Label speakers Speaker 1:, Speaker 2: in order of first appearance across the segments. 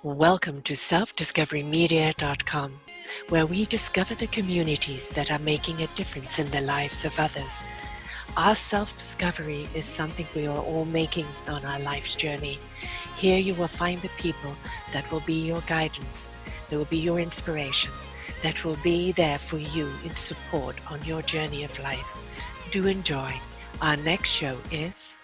Speaker 1: Welcome to selfdiscoverymedia.com, where we discover the communities that are making a difference in the lives of others. Our self-discovery is something we are all making on our life's journey. Here you will find the people that will be your guidance, that will be your inspiration, that will be there for you in support on your journey of life. Do enjoy. Our next show is...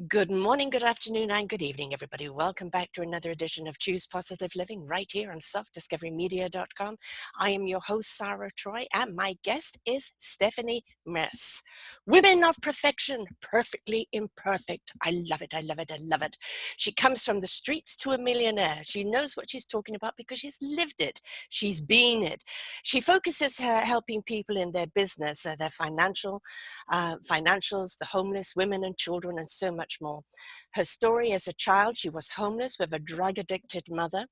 Speaker 1: Good morning, good afternoon, and good evening, everybody. Welcome back to another edition of Choose Positive Living right here on selfdiscoverymedia.com. I am your host, Sarah Troy, and my guest is Stephanie Mearse. Women of perfection, perfectly imperfect. I love it, I love it, I love it. She comes from the streets to a millionaire. She knows what she's talking about because she's lived it. She's been it. She focuses her helping people in their business, their financials, the homeless, women and children, and so much more. Her story: as a child, she was homeless with a drug-addicted mother,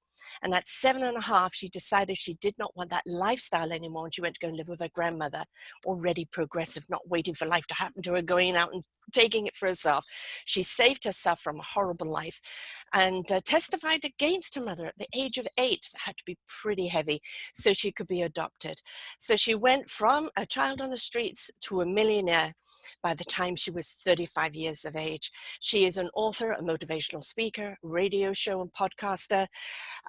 Speaker 1: and at 7.5, she decided she did not want that lifestyle anymore, and she went to go and live with her grandmother, already progressive, not waiting for life to happen to her, going out and taking it for herself. She saved herself from a horrible life and testified against her mother at the age of 8. That had to be pretty heavy, so she could be adopted. So she went from a child on the streets to a millionaire by the time she was 35 years of age. She is an author, a motivational speaker, radio show and podcaster,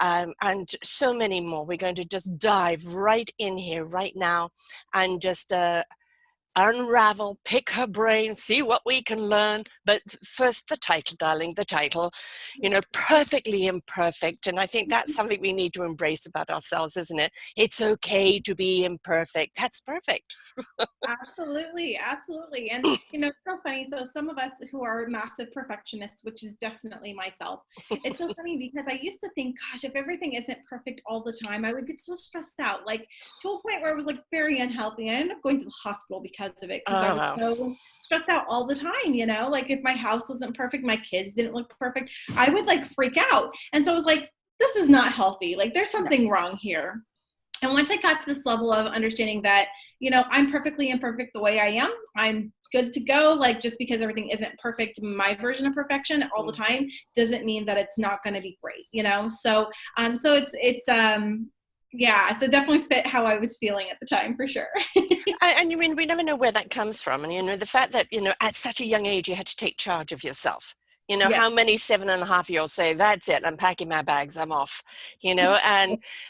Speaker 1: and so many more. We're going to just dive right in here right now and just unravel, pick her brain, see what we can learn. But first, the title, darling, the title, perfectly imperfect. And I think that's something we need to embrace about ourselves, isn't it? It's okay to be imperfect. That's perfect.
Speaker 2: Absolutely, absolutely. And it's so funny. So some of us who are massive perfectionists, which is definitely myself, it's so funny because I used to think, gosh, if everything isn't perfect all the time, I would get so stressed out, like to a point where it was like very unhealthy. I ended up going to the hospital because of it, because I was so stressed out all the time, like if my house wasn't perfect, my kids didn't look perfect, I would like freak out. And so I was like, this is not healthy. Like there's something wrong here. And once I got to this level of understanding that, I'm perfectly imperfect the way I am, I'm good to go. Like just because everything isn't perfect, my version of perfection all the time, doesn't mean that it's not going to be great, So, yeah, so definitely fit how I was feeling at the time for sure.
Speaker 1: And you mean, we never know where that comes from. And, the fact that, at such a young age, you had to take charge of yourself.
Speaker 2: Yes.
Speaker 1: How many 7.5-year-olds say, that's it, I'm packing my bags, I'm off, and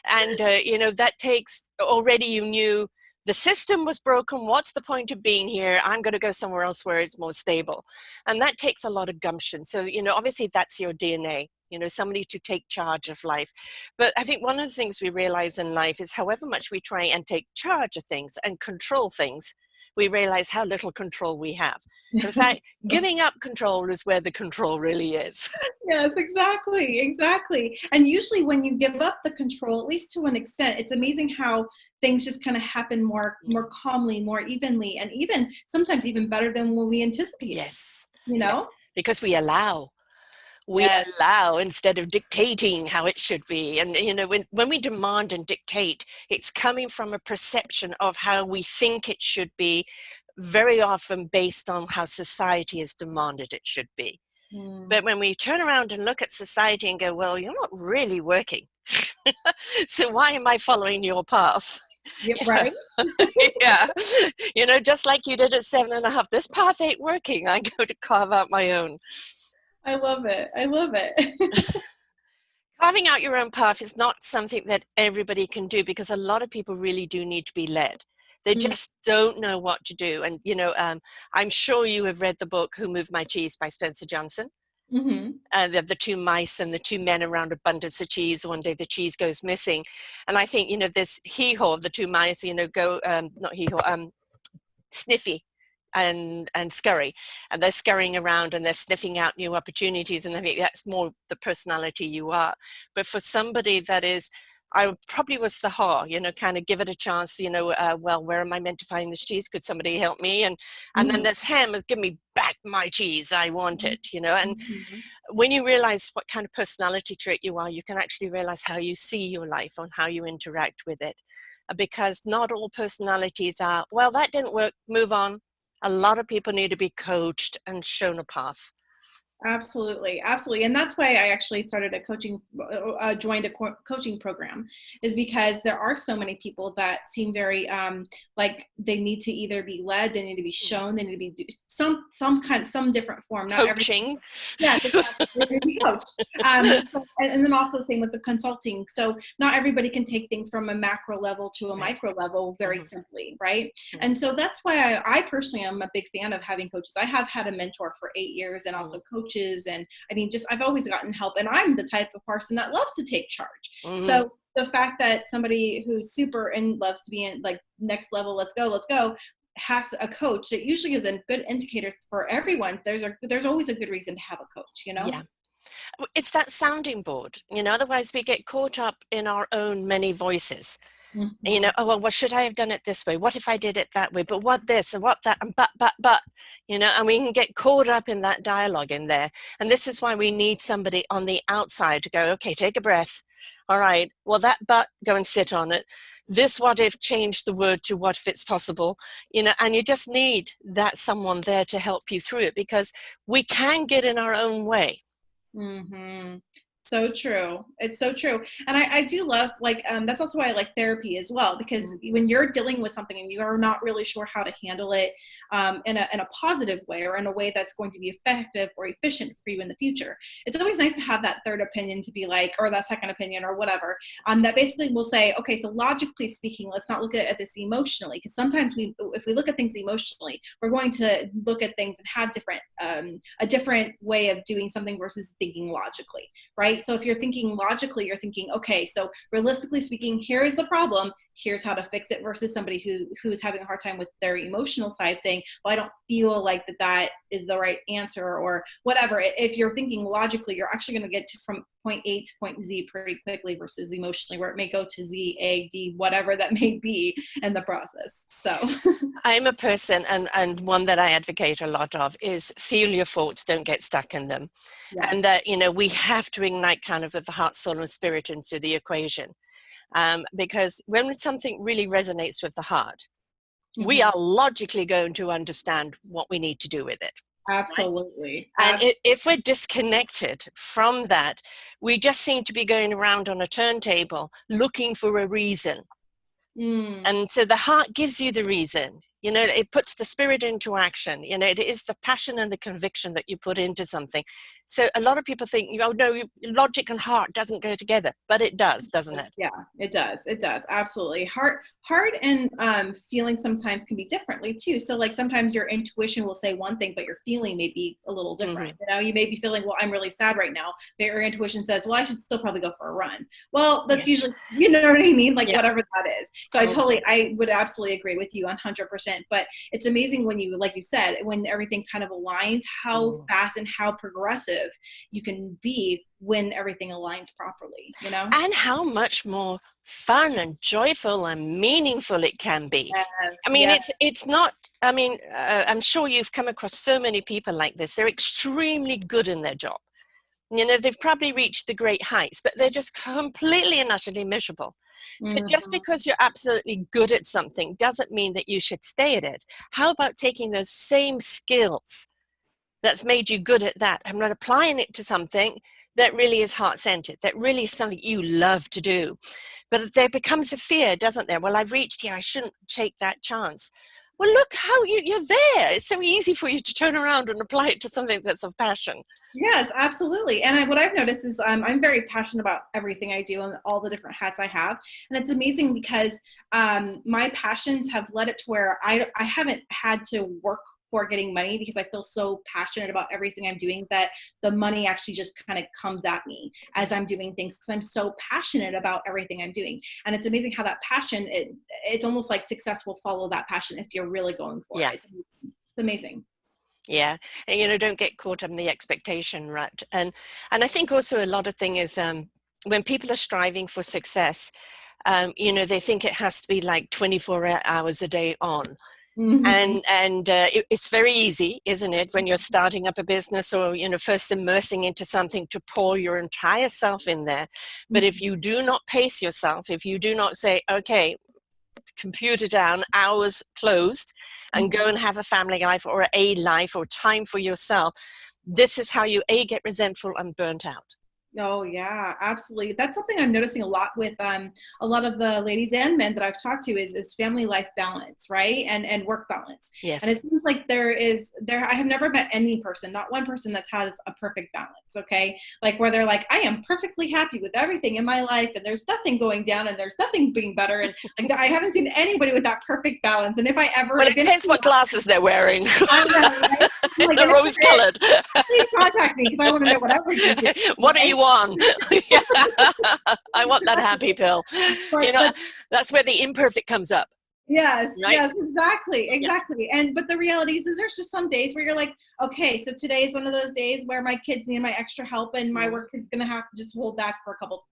Speaker 1: that takes, already you knew the system was broken. What's the point of being here? I'm going to go somewhere else where it's more stable. And that takes a lot of gumption. So, obviously that's your DNA, somebody to take charge of life. But I think one of the things we realize in life is however much we try and take charge of things and control things, we realize how little control we have. In fact, giving up control is where the control really is.
Speaker 2: Yes, exactly. And usually when you give up the control, at least to an extent, it's amazing how things just kind of happen more calmly, more evenly, and even sometimes even better than when we anticipate.
Speaker 1: Yes.
Speaker 2: Yes,
Speaker 1: because we allow. We allow instead of dictating how it should be. And, when we demand and dictate, it's coming from a perception of how we think it should be, very often based on how society has demanded it should be. But when we turn around and look at society and go, well, you're not really working. So why am I following your path?
Speaker 2: Yep, right.
Speaker 1: Yeah. Just like you did at 7.5, this path ain't working. I go to carve out my own.
Speaker 2: I love it.
Speaker 1: Carving out your own path is not something that everybody can do, because a lot of people really do need to be led. They just don't know what to do. And, I'm sure you have read the book Who Moved My Cheese by Spencer Johnson. The two mice and the two men around abundance of cheese. One day the cheese goes missing. And I think, this hee-haw of the two mice, not hee-haw, Sniffy and Scurry, and they're scurrying around and they're sniffing out new opportunities, and I think that's more the personality you are. But for somebody that is, I probably was the haw, kind of give it a chance, well, where am I meant to find this cheese? Could somebody help me? And then this ham is, give me back my cheese, I want it, and when you realize what kind of personality trait you are, you can actually realize how you see your life and how you interact with it. Because not all personalities are, well, that didn't work, move on. A lot of people need to be coached and shown a path.
Speaker 2: Absolutely, absolutely, and that's why I actually started a joined a coaching program, is because there are so many people that seem very like they need to either be led, they need to be shown, they need to be some different form. Not every
Speaker 1: Coaching.
Speaker 2: Yes, exactly. They need to be coached. So, and then also same with the consulting. So not everybody can take things from a macro level to a
Speaker 1: Right.
Speaker 2: micro level very
Speaker 1: Mhm.
Speaker 2: simply, right?
Speaker 1: Mhm.
Speaker 2: And so that's why I personally am a big fan of having coaches. I have had a mentor for 8 years and also
Speaker 1: Mhm.
Speaker 2: coaches. And I mean, just I've always gotten help. And I'm the type of person that loves to take charge.
Speaker 1: Mhm.
Speaker 2: So the fact that somebody who's super and loves to be in like next level, let's go, has a coach, that usually is a good indicator for everyone. There's always a good reason to have a coach, you know?
Speaker 1: Yeah. It's that sounding board, otherwise we get caught up in our own many voices.
Speaker 2: Mhm.
Speaker 1: Oh, well, should I have done it this way? What if I did it that way? But what this and what that, and but, and we can get caught up in that dialogue in there. And this is why we need somebody on the outside to go, okay, take a breath. All right, well, that but, go and sit on it. This what if, change the word to what if it's possible, and you just need that someone there to help you through it, because we can get in our own way.
Speaker 2: Mhm. So true. It's so true. And I do love like that's also why I like therapy as well, because
Speaker 1: Mhm.
Speaker 2: when you're dealing with something and you are not really sure how to handle it in a positive way, or in a way that's going to be effective or efficient for you in the future, it's always nice to have that third opinion to be like, or that second opinion or whatever, that basically will say, okay, so logically speaking, let's not look at this emotionally, because sometimes if we look at things emotionally, we're going to look at things and have a different way of doing something versus thinking logically, right? So if you're thinking logically, you're thinking, okay, so realistically speaking, here is the problem, here's how to fix it, versus somebody who's having a hard time with their emotional side saying, well, I don't feel like that is the right answer or whatever. If you're thinking logically, you're actually going to get from point A to point Z pretty quickly, versus emotionally, where it may go to Z, A, D, whatever that may be in the process. So
Speaker 1: I'm a person, and one that I advocate a lot of is feel your thoughts, don't get stuck in them. And
Speaker 2: yes.
Speaker 1: that, we have to ignite kind of with the heart, soul, and spirit into the equation. Because when something really resonates with the heart, we
Speaker 2: Hmm.
Speaker 1: are logically going to understand what we need to do with it. Right?
Speaker 2: Absolutely.
Speaker 1: And
Speaker 2: Absolutely.
Speaker 1: if we're disconnected from that, we just seem to be going around on a turntable looking for a reason.
Speaker 2: Mm.
Speaker 1: And so the heart gives you the reason. It puts the spirit into action. It is the passion and the conviction that you put into something. So a lot of people think, oh no, logic and heart doesn't go together, but it does, doesn't it?
Speaker 2: Yeah, it does. It does. Absolutely. Heart and feeling sometimes can be differently too. So like sometimes your intuition will say one thing, but your feeling may be a little different.
Speaker 1: Mm-hmm.
Speaker 2: You may be feeling, well, I'm really sad right now, but your intuition says, well, I should still probably go for a run. Well, that's
Speaker 1: Yes.
Speaker 2: usually, you know what I mean? Like
Speaker 1: Yeah.
Speaker 2: whatever that is. So I would absolutely agree with you 100%. But it's amazing when like you said, when everything kind of aligns, how
Speaker 1: Mm.
Speaker 2: fast and how progressive you can be when everything aligns properly, you know?
Speaker 1: And how much more fun and joyful and meaningful it can be.
Speaker 2: Yes,
Speaker 1: I mean,
Speaker 2: yes.
Speaker 1: it's not, I'm sure you've come across so many people like this. They're extremely good in their job. They've probably reached the great heights, but they're just completely and utterly miserable. So just
Speaker 2: Mhm.
Speaker 1: because you're absolutely good at something doesn't mean that you should stay at it. How about taking those same skills that's made you good at that and not applying it to something that really is heart-centered, that really is something you love to do? But there becomes a fear, doesn't there? Well, I've reached here, I shouldn't take that chance. Well, look how you're there. It's so easy for you to turn around and apply it to something that's of passion.
Speaker 2: Yes, absolutely. And what I've noticed is I'm very passionate about everything I do and all the different hats I have. And it's amazing because my passions have led it to where I haven't had to work for getting money, because I feel so passionate about everything I'm doing that the money actually just kind of comes at me as I'm doing things, because I'm so passionate about everything I'm doing. And it's amazing how that passion, it's almost like success will follow that passion if you're really going for
Speaker 1: Yeah.
Speaker 2: it. It's amazing.
Speaker 1: Yeah, and don't get caught up in the expectation rut. And I think also a lot of thing is when people are striving for success, they think it has to be like 24 hours a day on.
Speaker 2: Mhm.
Speaker 1: And it's very easy, isn't it, when you're starting up a business or first immersing into something, to pour your entire self in there. But if you do not pace yourself, if you do not say, okay, computer down, hours closed, and go
Speaker 2: Mhm.
Speaker 1: and have a family life or a life or time for yourself, this is how you get resentful and burnt out.
Speaker 2: Oh yeah, absolutely. That's something I'm noticing a lot with a lot of the ladies and men that I've talked to is family life balance, right? And work balance. And
Speaker 1: Yes.
Speaker 2: it seems like I have never met any person, not one person that's had a perfect balance, okay? Like where they're like, I am perfectly happy with everything in my life and there's nothing going down and there's nothing being better. And like I haven't seen anybody with that perfect balance. And if I ever
Speaker 1: Well, it depends what glasses they're wearing.
Speaker 2: I know, right? I'm like,
Speaker 1: The
Speaker 2: and if
Speaker 1: rose colored.
Speaker 2: please contact me because I want to know whatever you do.
Speaker 1: What are
Speaker 2: Right?
Speaker 1: you on? I want that happy pill.
Speaker 2: But
Speaker 1: That's where the imperfect comes up,
Speaker 2: yes,
Speaker 1: right?
Speaker 2: yes, exactly,
Speaker 1: Yeah.
Speaker 2: exactly. But the reality is there's just some days where you're like, okay, so today is one of those days where my kids need my extra help and my work is gonna have to just hold back for a couple,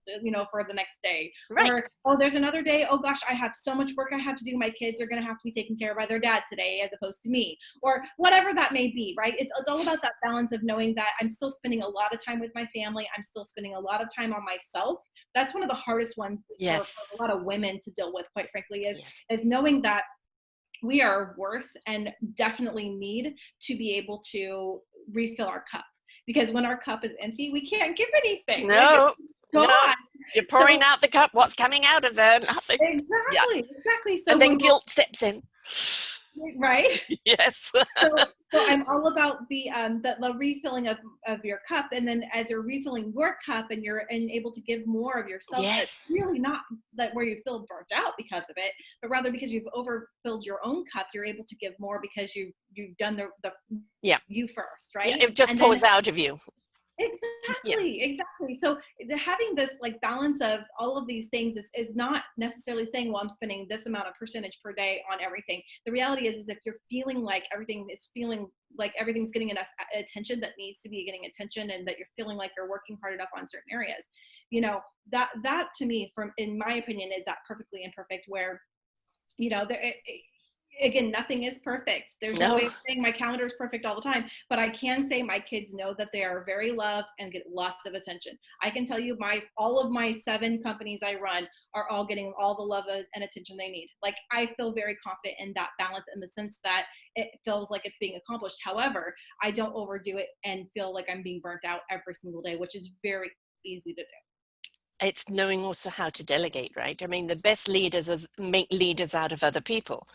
Speaker 2: for the next day.
Speaker 1: Right.
Speaker 2: Or oh, there's another day. Oh gosh, I have so much work I have to do. My kids are gonna have to be taken care of by their dad today, as opposed to me, or whatever that may be. Right? It's all about that balance of knowing that I'm still spending a lot of time with my family. I'm still spending a lot of time on myself. That's one of the hardest ones for
Speaker 1: Yes.
Speaker 2: a lot of women to deal with, quite frankly,
Speaker 1: Yes.
Speaker 2: is knowing that we are worth and definitely need to be able to refill our cup, because when our cup is empty we can't give anything. Like
Speaker 1: No.
Speaker 2: it's gone.
Speaker 1: You're pouring
Speaker 2: So
Speaker 1: out the cup. What's coming out of there? Nothing. Yeah.
Speaker 2: exactly. So
Speaker 1: And then
Speaker 2: when we're
Speaker 1: guilt steps in.
Speaker 2: right.
Speaker 1: Yes.
Speaker 2: So I'm all about the refilling of your cup, and then as you're refilling your cup and you're able to give more of yourself, it's
Speaker 1: Yes.
Speaker 2: really not that where you feel burnt out because of it, but rather because you've overfilled your own cup, you're able to give more because you've done the
Speaker 1: Yeah.
Speaker 2: you first,
Speaker 1: Yeah.
Speaker 2: right?
Speaker 1: It just
Speaker 2: And then
Speaker 1: pours out of you. Yeah.
Speaker 2: exactly. So having this like balance of all of these things is not necessarily saying, well, I'm spending this amount of percentage per day on everything. The reality is if you're feeling like everything's getting enough attention that needs to be getting attention, and that you're feeling like you're working hard enough on certain areas, that to me, from in my opinion, is that perfectly imperfect where, there, again, nothing is perfect. There's no
Speaker 1: No.
Speaker 2: way of saying my calendar is perfect all the time, but I can say my kids know that they are very loved and get lots of attention. I can tell you all of my 7 companies I run are all getting all the love and attention they need. Like I feel very confident in that balance, in the sense that it feels like it's being accomplished. However, I don't overdo it and feel like I'm being burnt out every single day, which is very easy to do.
Speaker 1: It's knowing also how to delegate, right? I mean, the best leaders make leaders out of other people,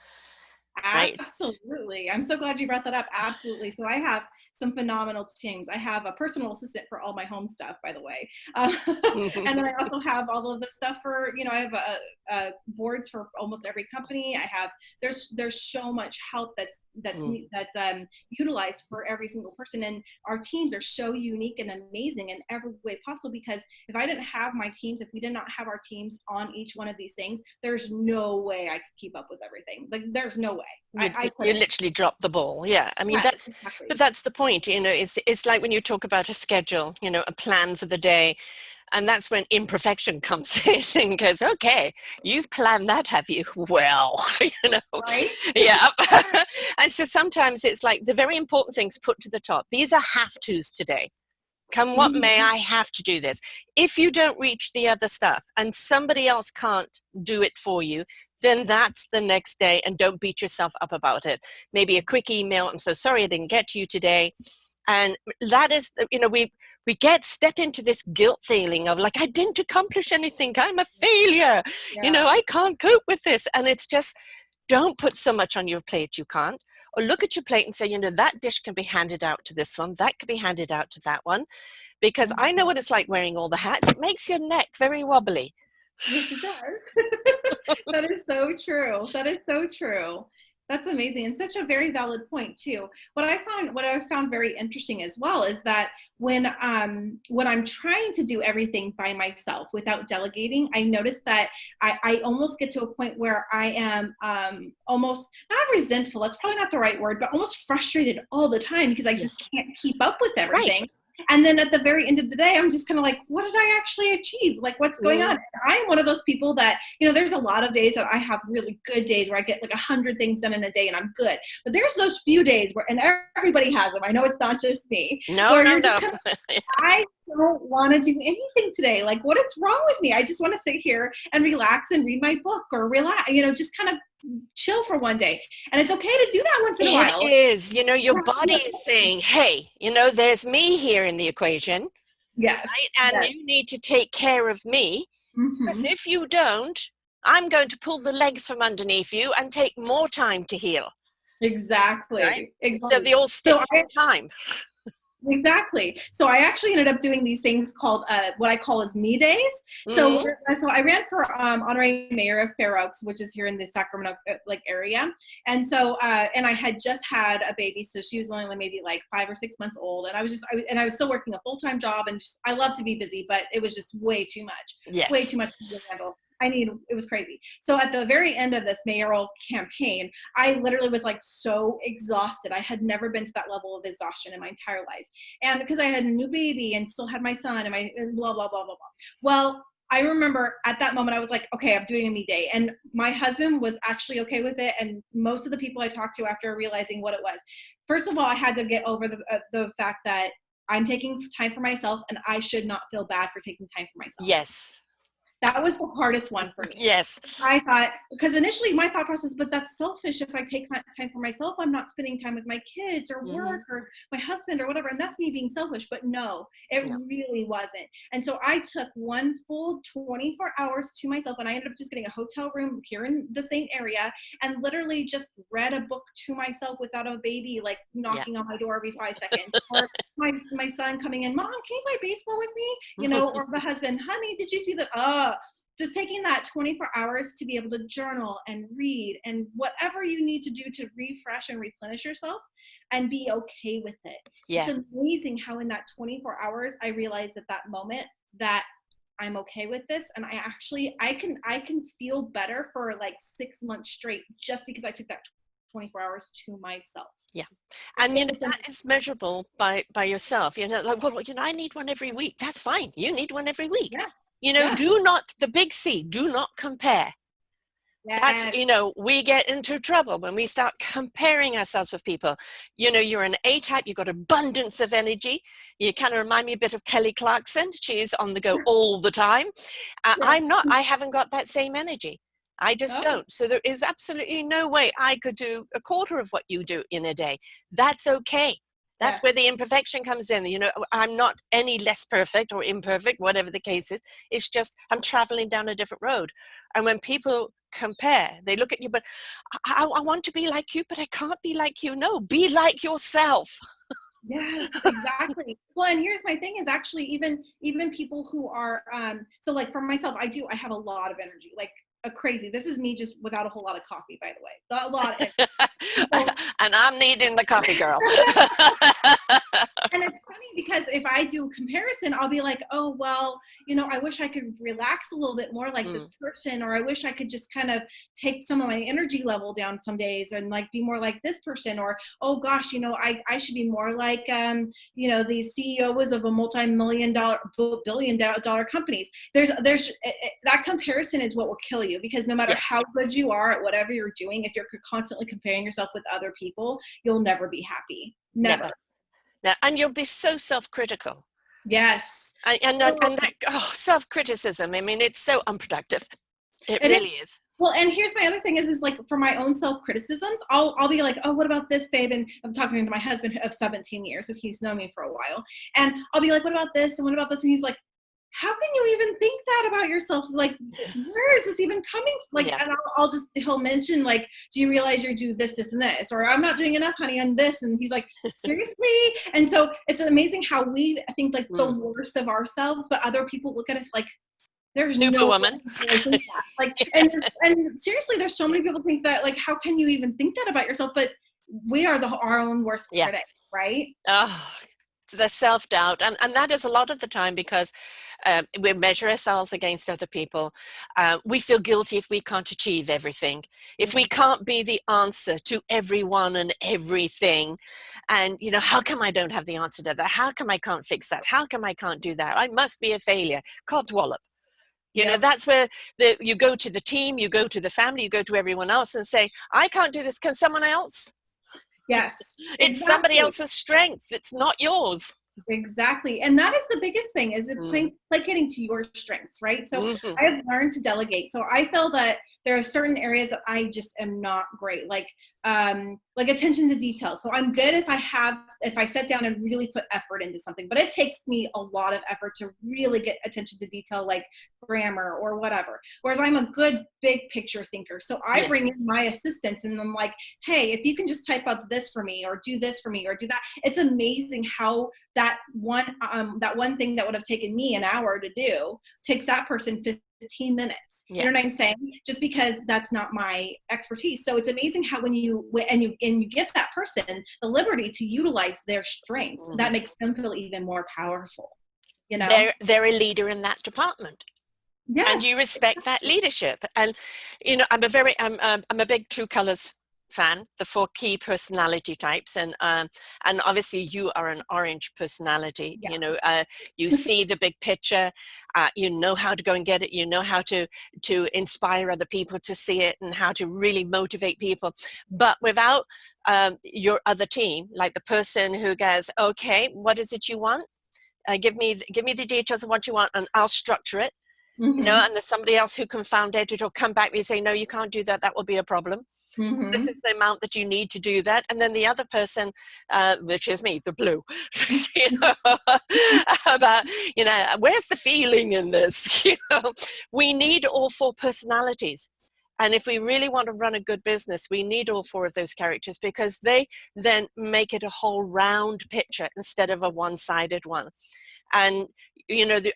Speaker 1: right?
Speaker 2: Absolutely. I'm so glad you brought that up. Absolutely. So I have some phenomenal teams. I have a personal assistant for all my home stuff, by the way. And then I also have all of the stuff for, I have boards for almost every company. There's so much help that's utilized for every single person. And our teams are so unique and amazing in every way possible, because if I didn't have my teams, if we did not have our teams on each one of these things, there's no way I could keep up with everything. Like there's no way.
Speaker 1: You literally drop the ball. Yeah. I mean,
Speaker 2: yes, exactly.
Speaker 1: but that's the point, it's like when you talk about a schedule, a plan for the day, and that's when imperfection comes in and goes, okay, you've planned that, have you? Well,
Speaker 2: Right?
Speaker 1: yeah. And so sometimes it's like the very important things put to the top. These are have-tos today. Come what may, I have to do this. If you don't reach the other stuff and somebody else can't do it for you, then that's the next day, and don't beat yourself up about it. Maybe a quick email, I'm so sorry I didn't get to you today. And that is, we step into this guilt feeling of like, I didn't accomplish anything. I'm a failure.
Speaker 2: Yeah.
Speaker 1: I can't cope with this. And it's just, don't put so much on your plate you can't. Or look at your plate and say, that dish can be handed out to this one. That could be handed out to that one. Because I know what it's like wearing all the hats. It makes your neck very wobbly.
Speaker 2: Yes, it does. That is so true. That is so true. That's amazing, and such a very valid point too. What I found very interesting as well is that when I'm trying to do everything by myself without delegating, I notice that I almost get to a point where I am almost not resentful. That's probably not the right word, but almost frustrated all the time because I just can't keep up with everything. Right. And then at the very end of the day, I'm just kind of like, what did I actually achieve? Like, what's going on? I'm one of those people that, there's a lot of days that I have really good days where I get like 100 things done in a day and I'm good. But there's those few days where, and everybody has them. I know it's not just me.
Speaker 1: No.
Speaker 2: Kind of, I don't want to do anything today. Like, what is wrong with me? I just want to sit here and relax and read my book or relax, just kind of chill for one day. And it's okay to do that once in a
Speaker 1: It
Speaker 2: while.
Speaker 1: is, your body is saying, hey, there's me here in the equation,
Speaker 2: Yes.
Speaker 1: right? And
Speaker 2: Yes.
Speaker 1: you need to take care of me, because
Speaker 2: Hmm.
Speaker 1: if you don't, I'm going to pull the legs from underneath you and take more time to heal, right?
Speaker 2: Exactly.
Speaker 1: So
Speaker 2: Exactly.
Speaker 1: they all
Speaker 2: So
Speaker 1: stitch in time.
Speaker 2: exactly. So I actually ended up doing these things called what I call as me days. So
Speaker 1: Hmm.
Speaker 2: so I ran for honorary mayor of Fair Oaks, which is here in the Sacramento like area. And so and I had just had a baby, so she was only maybe like 5 or 6 months old, and I was still working a full-time job, and just I love to be busy, but it was just way too
Speaker 1: Yes.
Speaker 2: much to handle. It was crazy. So at the very end of this mayoral campaign, I literally was like so exhausted. I had never been to that level of exhaustion in my entire life. And because I had a new baby and still had my son and my and blah, blah, blah, blah, blah. Well, I remember at that moment, I was like, okay, I'm doing a me day. And my husband was actually okay with it. And most of the people I talked to after realizing what it was, first of all, I had to get over the fact that I'm taking time for myself and I should not feel bad for taking time for myself.
Speaker 1: Yes.
Speaker 2: That was the hardest one for me.
Speaker 1: Yes.
Speaker 2: I thought, because initially my thought process, but that's selfish. If I take time for myself, I'm not spending time with my kids or
Speaker 1: Hmm.
Speaker 2: work or my husband or whatever. And that's me being selfish. But no, it
Speaker 1: No.
Speaker 2: really wasn't. And so I took one full 24 hours to myself, and I ended up just getting a hotel room here in the same area and literally just read a book to myself without a baby like
Speaker 1: Yeah.
Speaker 2: knocking on my door every 5 seconds. Or my son coming in, Mom, can you play baseball with me? Or the husband, honey, did you do that? Just taking that 24 hours to be able to journal and read and whatever you need to do to refresh and replenish yourself and be okay with it. It's
Speaker 1: Yeah.
Speaker 2: amazing how in that 24 hours I realized at that moment that I'm okay with this, and I can feel better for like 6 months straight just because I took that 24 hours to myself.
Speaker 1: Yeah. And
Speaker 2: It's
Speaker 1: that is measurable by yourself. Like, well, I need one every week. That's fine. You need one every week.
Speaker 2: yeah, yeah,
Speaker 1: Do not, the big C, do not compare. That's,
Speaker 2: yes,
Speaker 1: we get into trouble when we start comparing ourselves with people. You're an A-type, you've got abundance of energy. You kind of remind me a bit of Kelly Clarkson. She's on the go all the time.
Speaker 2: yeah.
Speaker 1: I'm not, I haven't got that same energy. I just
Speaker 2: Oh,
Speaker 1: don't. So there is absolutely no way I could do a quarter of what you do in a day. That's okay. That's
Speaker 2: yeah,
Speaker 1: where the imperfection comes in. I'm not any less perfect or imperfect, whatever the case is. It's just I'm traveling down a different road. And when people compare, they look at you, but I want to be like you, but I can't be like you. No, be like yourself.
Speaker 2: yes, exactly. Well, and here's my thing is actually even people who are so like for myself, I have a lot of energy, like a crazy. This is me just without a whole lot of coffee, by the way. A lot of energy. So
Speaker 1: And I'm needing the coffee girl.
Speaker 2: and it's funny because if I do a comparison, I'll be like, oh, well, I wish I could relax a little bit more like this
Speaker 1: Mm,
Speaker 2: person, or I wish I could just kind of take some of my energy level down some days and like be more like this person, or, oh gosh, I should be more like, the CEOs of a multi-million dollar, billion dollar companies. That comparison is what will kill you, because no matter
Speaker 1: yes,
Speaker 2: how good you are at whatever you're doing, if you're constantly comparing yourself with other people, you'll never be happy. Never.
Speaker 1: never. Now, and you'll be so self-critical.
Speaker 2: Yes.
Speaker 1: And
Speaker 2: So
Speaker 1: that, self-criticism, I mean, it's so unproductive. It
Speaker 2: it is.
Speaker 1: really is.
Speaker 2: Well, and here's my other thing is like for my own self criticisms, I'll be like, oh, what about this, babe? And I'm talking to my husband of 17 years, so he's known me for a while, and I'll be like, what about this and what about this? And he's like, how can you even think that about yourself? Like, where is this even coming? Like,
Speaker 1: Yeah.
Speaker 2: and he'll mention like, do you realize you do this, this, and this, or I'm not doing enough, honey, on this, and he's like, seriously? And so it's amazing how we think like the
Speaker 1: Mm.
Speaker 2: worst of ourselves, but other people look at us like there's no
Speaker 1: Superwoman.
Speaker 2: way I think that. Like, and seriously, there's so many people think that, like, how can you even think that about yourself? But we are our own worst
Speaker 1: Yeah.
Speaker 2: critic, right?
Speaker 1: Oh, the self-doubt. And that is a lot of the time because we measure ourselves against other people. We feel guilty if we can't achieve everything, if we
Speaker 2: Yeah.
Speaker 1: can't be the answer to everyone and everything. And, how come I don't have the answer to that? How come I can't fix that? How come I can't do that? I must be a failure. Codswallop.
Speaker 2: Yep.
Speaker 1: That's where you go to the team, you go to the family, you go to everyone else and say, I can't do this. Can someone else?
Speaker 2: Yes.
Speaker 1: It's somebody
Speaker 2: Exactly.
Speaker 1: else's strength. It's not yours.
Speaker 2: Exactly. And that is the biggest thing, is it
Speaker 1: Mm.
Speaker 2: placating to your strengths, right? So
Speaker 1: Hmm.
Speaker 2: I have learned to delegate. So I feel that there are certain areas that I just am not great, like attention to detail. So I'm good if I sit down and really put effort into something, but it takes me a lot of effort to really get attention to detail, like grammar or whatever. Whereas I'm a good big picture thinker. So I
Speaker 1: Yes.
Speaker 2: bring in my assistants and I'm like, hey, if you can just type up this for me, or do this for me, or do that. It's amazing how that one thing that would have taken me an hour to do takes that person 15 minutes. You
Speaker 1: Yeah.
Speaker 2: know what I'm saying? Just because that's not my expertise. So it's amazing how when you give that person the liberty to utilize their strengths, that
Speaker 1: Hmm.
Speaker 2: makes them feel even more powerful, you know?
Speaker 1: They're a leader in that department, and you
Speaker 2: Yes.
Speaker 1: respect that leadership. And I'm a big True Colors fan, the 4 key personality types, and obviously you are an orange personality.
Speaker 2: Yeah.
Speaker 1: You see the big picture, you know how to go and get it, you know how to inspire other people to see it, and how to really motivate people. But without your other team, like the person who goes, okay, what is it you want? Give me the details of what you want, and I'll structure it.
Speaker 2: Mm-hmm.
Speaker 1: And there's somebody else who can foundate it or come back and say, no, you can't do that. That will be a problem. This
Speaker 2: Mm-hmm.
Speaker 1: is the amount that you need to do that. And then the other person, which is me, the blue, you know, about, where's the feeling in this? We need all 4 personalities. And if we really want to run a good business, we need all 4 of those characters, because they then make it a whole round picture instead of a one-sided one. And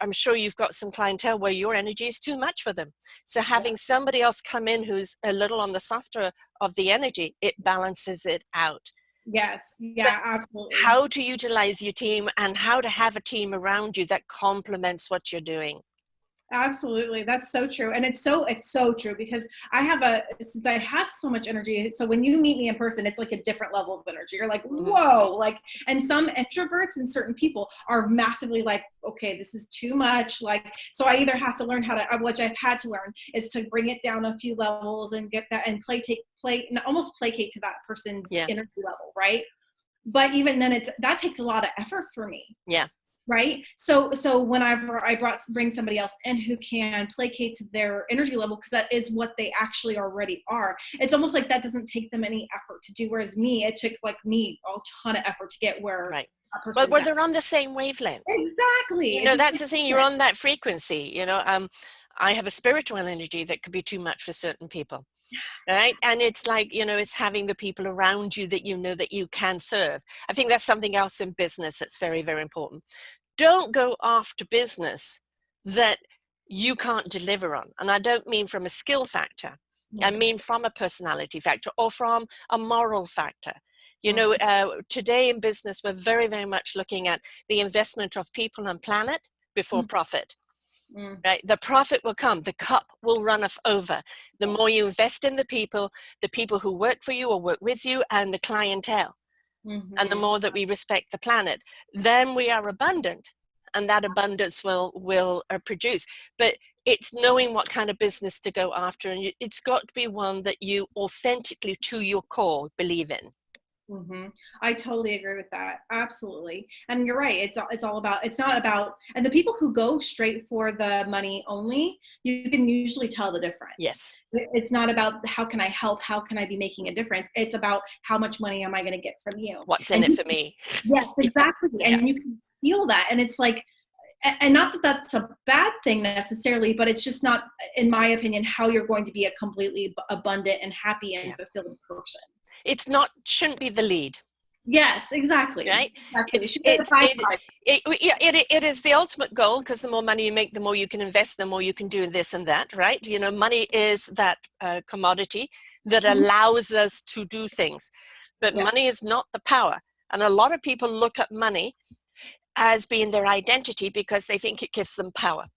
Speaker 1: I'm sure you've got some clientele where your energy is too much for them, so
Speaker 2: Yeah.
Speaker 1: having somebody else come in who's a little on the softer of the energy, it balances it out.
Speaker 2: Yes.
Speaker 1: But
Speaker 2: Yeah, absolutely.
Speaker 1: how to utilize your team, and how to have a team around you that complements what you're doing.
Speaker 2: Absolutely. That's so true. And it's so true, because since I have so much energy, so when you meet me in person, it's like a different level of energy. You're like,
Speaker 1: Mhm.
Speaker 2: whoa, and some introverts and certain people are massively like, okay, this is too much. So I either have to learn which I've had to learn, is to bring it down a few levels and get that and and almost placate to that person's
Speaker 1: Yeah.
Speaker 2: energy level. Right. But even then that takes a lot of effort for me.
Speaker 1: Yeah.
Speaker 2: Right. So whenever bring somebody else in who can placate to their energy level, because that is what they actually already are, it's almost like that doesn't take them any effort to do, whereas it took like me a ton of effort to get where
Speaker 1: Right.
Speaker 2: that
Speaker 1: Well,
Speaker 2: person's
Speaker 1: where
Speaker 2: at.
Speaker 1: they're on the same wavelength.
Speaker 2: Exactly. It just
Speaker 1: That's
Speaker 2: takes
Speaker 1: the thing, you're
Speaker 2: different.
Speaker 1: on that frequency. I have a spiritual energy that could be too much for certain people. Right. And it's like, it's having the people around you that that you can serve. I think that's something else in business that's very, very important. Don't go after business that you can't deliver on. And I don't mean from a skill factor. I
Speaker 2: Mhm.
Speaker 1: mean from a personality factor, or from a moral factor.
Speaker 2: Mhm.
Speaker 1: Today in business, we're very, very much looking at the investment of people and planet before profit.
Speaker 2: Mhm.
Speaker 1: Right? The profit will come, the cup will run over. The more you invest in the people who work for you or work with you, and the clientele, and the
Speaker 2: Mhm.
Speaker 1: more that we respect the planet, then we are abundant, and that abundance will produce. But it's knowing what kind of business to go after, and it's got to be one that you authentically, to your core, believe in.
Speaker 2: Hmm. I totally agree with that. Absolutely. And you're right. It's all about, it's not about, and the people who go straight for the money only, you can usually tell the difference.
Speaker 1: Yes.
Speaker 2: It's not about how can I help? How can I be making a difference? It's about how much money am I going to get from you?
Speaker 1: What's in
Speaker 2: And
Speaker 1: it for me?
Speaker 2: yes,
Speaker 1: Yeah.
Speaker 2: exactly.
Speaker 1: Yeah.
Speaker 2: And you can feel that. And it's like, and not that that's a bad thing necessarily, but it's just not, in my opinion, how you're going to be a completely abundant and happy and
Speaker 1: Yeah.
Speaker 2: fulfilled person.
Speaker 1: It's not, shouldn't be the lead.
Speaker 2: Yes, exactly.
Speaker 1: Right.
Speaker 2: Exactly. It
Speaker 1: it's
Speaker 2: should be the
Speaker 1: it's it
Speaker 2: byproduct.
Speaker 1: yeah, it is the ultimate goal, because the more money you make, the more you can invest, the more you can do this and that, right? Money is that commodity that
Speaker 2: Mhm.
Speaker 1: allows us to do things, but
Speaker 2: Yeah.
Speaker 1: money is not the power. And a lot of people look at money as being their identity, because they think it gives them power.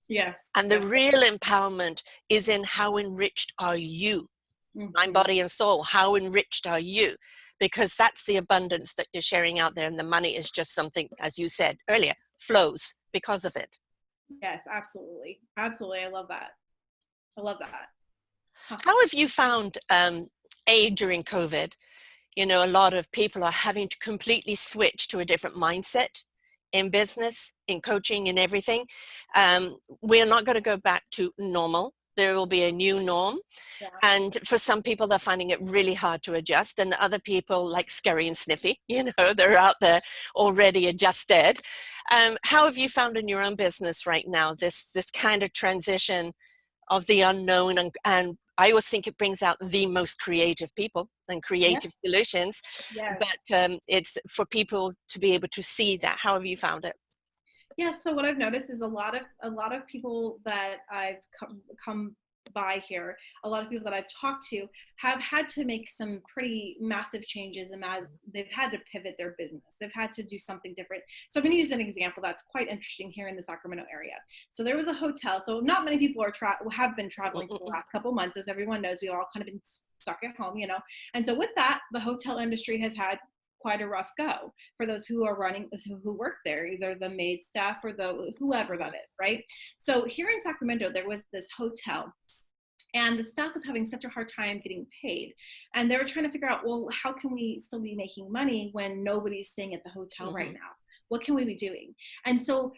Speaker 2: Yes.
Speaker 1: And the
Speaker 2: Yes.
Speaker 1: real empowerment is in how enriched are you, mind,
Speaker 2: Mhm.
Speaker 1: body, and soul. How enriched are you? Because that's the abundance that you're sharing out there. And the money is just something, as you said earlier, flows because of it.
Speaker 2: Yes, absolutely. Absolutely. I love that. I love that. Huh.
Speaker 1: How have you found, during COVID, a lot of people are having to completely switch to a different mindset, in business, in coaching, in everything. We're not going to go back to normal. There will be a new norm.
Speaker 2: Yeah.
Speaker 1: And for some people, they're finding it really hard to adjust. And other people, like Scary and Sniffy, they're out there already adjusted. How have you found in your own business right now, this kind of transition of the unknown? And I always think it brings out the most creative people and
Speaker 2: Yeah.
Speaker 1: creative solutions.
Speaker 2: Yes.
Speaker 1: But it's for people to be able to see that. How have you found it?
Speaker 2: Yeah, so what I've noticed is a lot of people that I've come by here, a lot of people that I've talked to have had to make some pretty massive changes, and they've had to pivot their business. They've had to do something different. So I'm going to use an example that's quite interesting here in the Sacramento area. So there was a hotel. So not many people have been traveling for the last couple months, as everyone knows. We've all kind of been stuck at home, And so with that, the hotel industry has had quite a rough go for those who are running, who work there, either the maid staff or whoever that is, right? So here in Sacramento, there was this hotel, and the staff was having such a hard time getting paid, and they were trying to figure out, well, how can we still be making money when nobody's staying at the hotel right now? What can we be doing? And so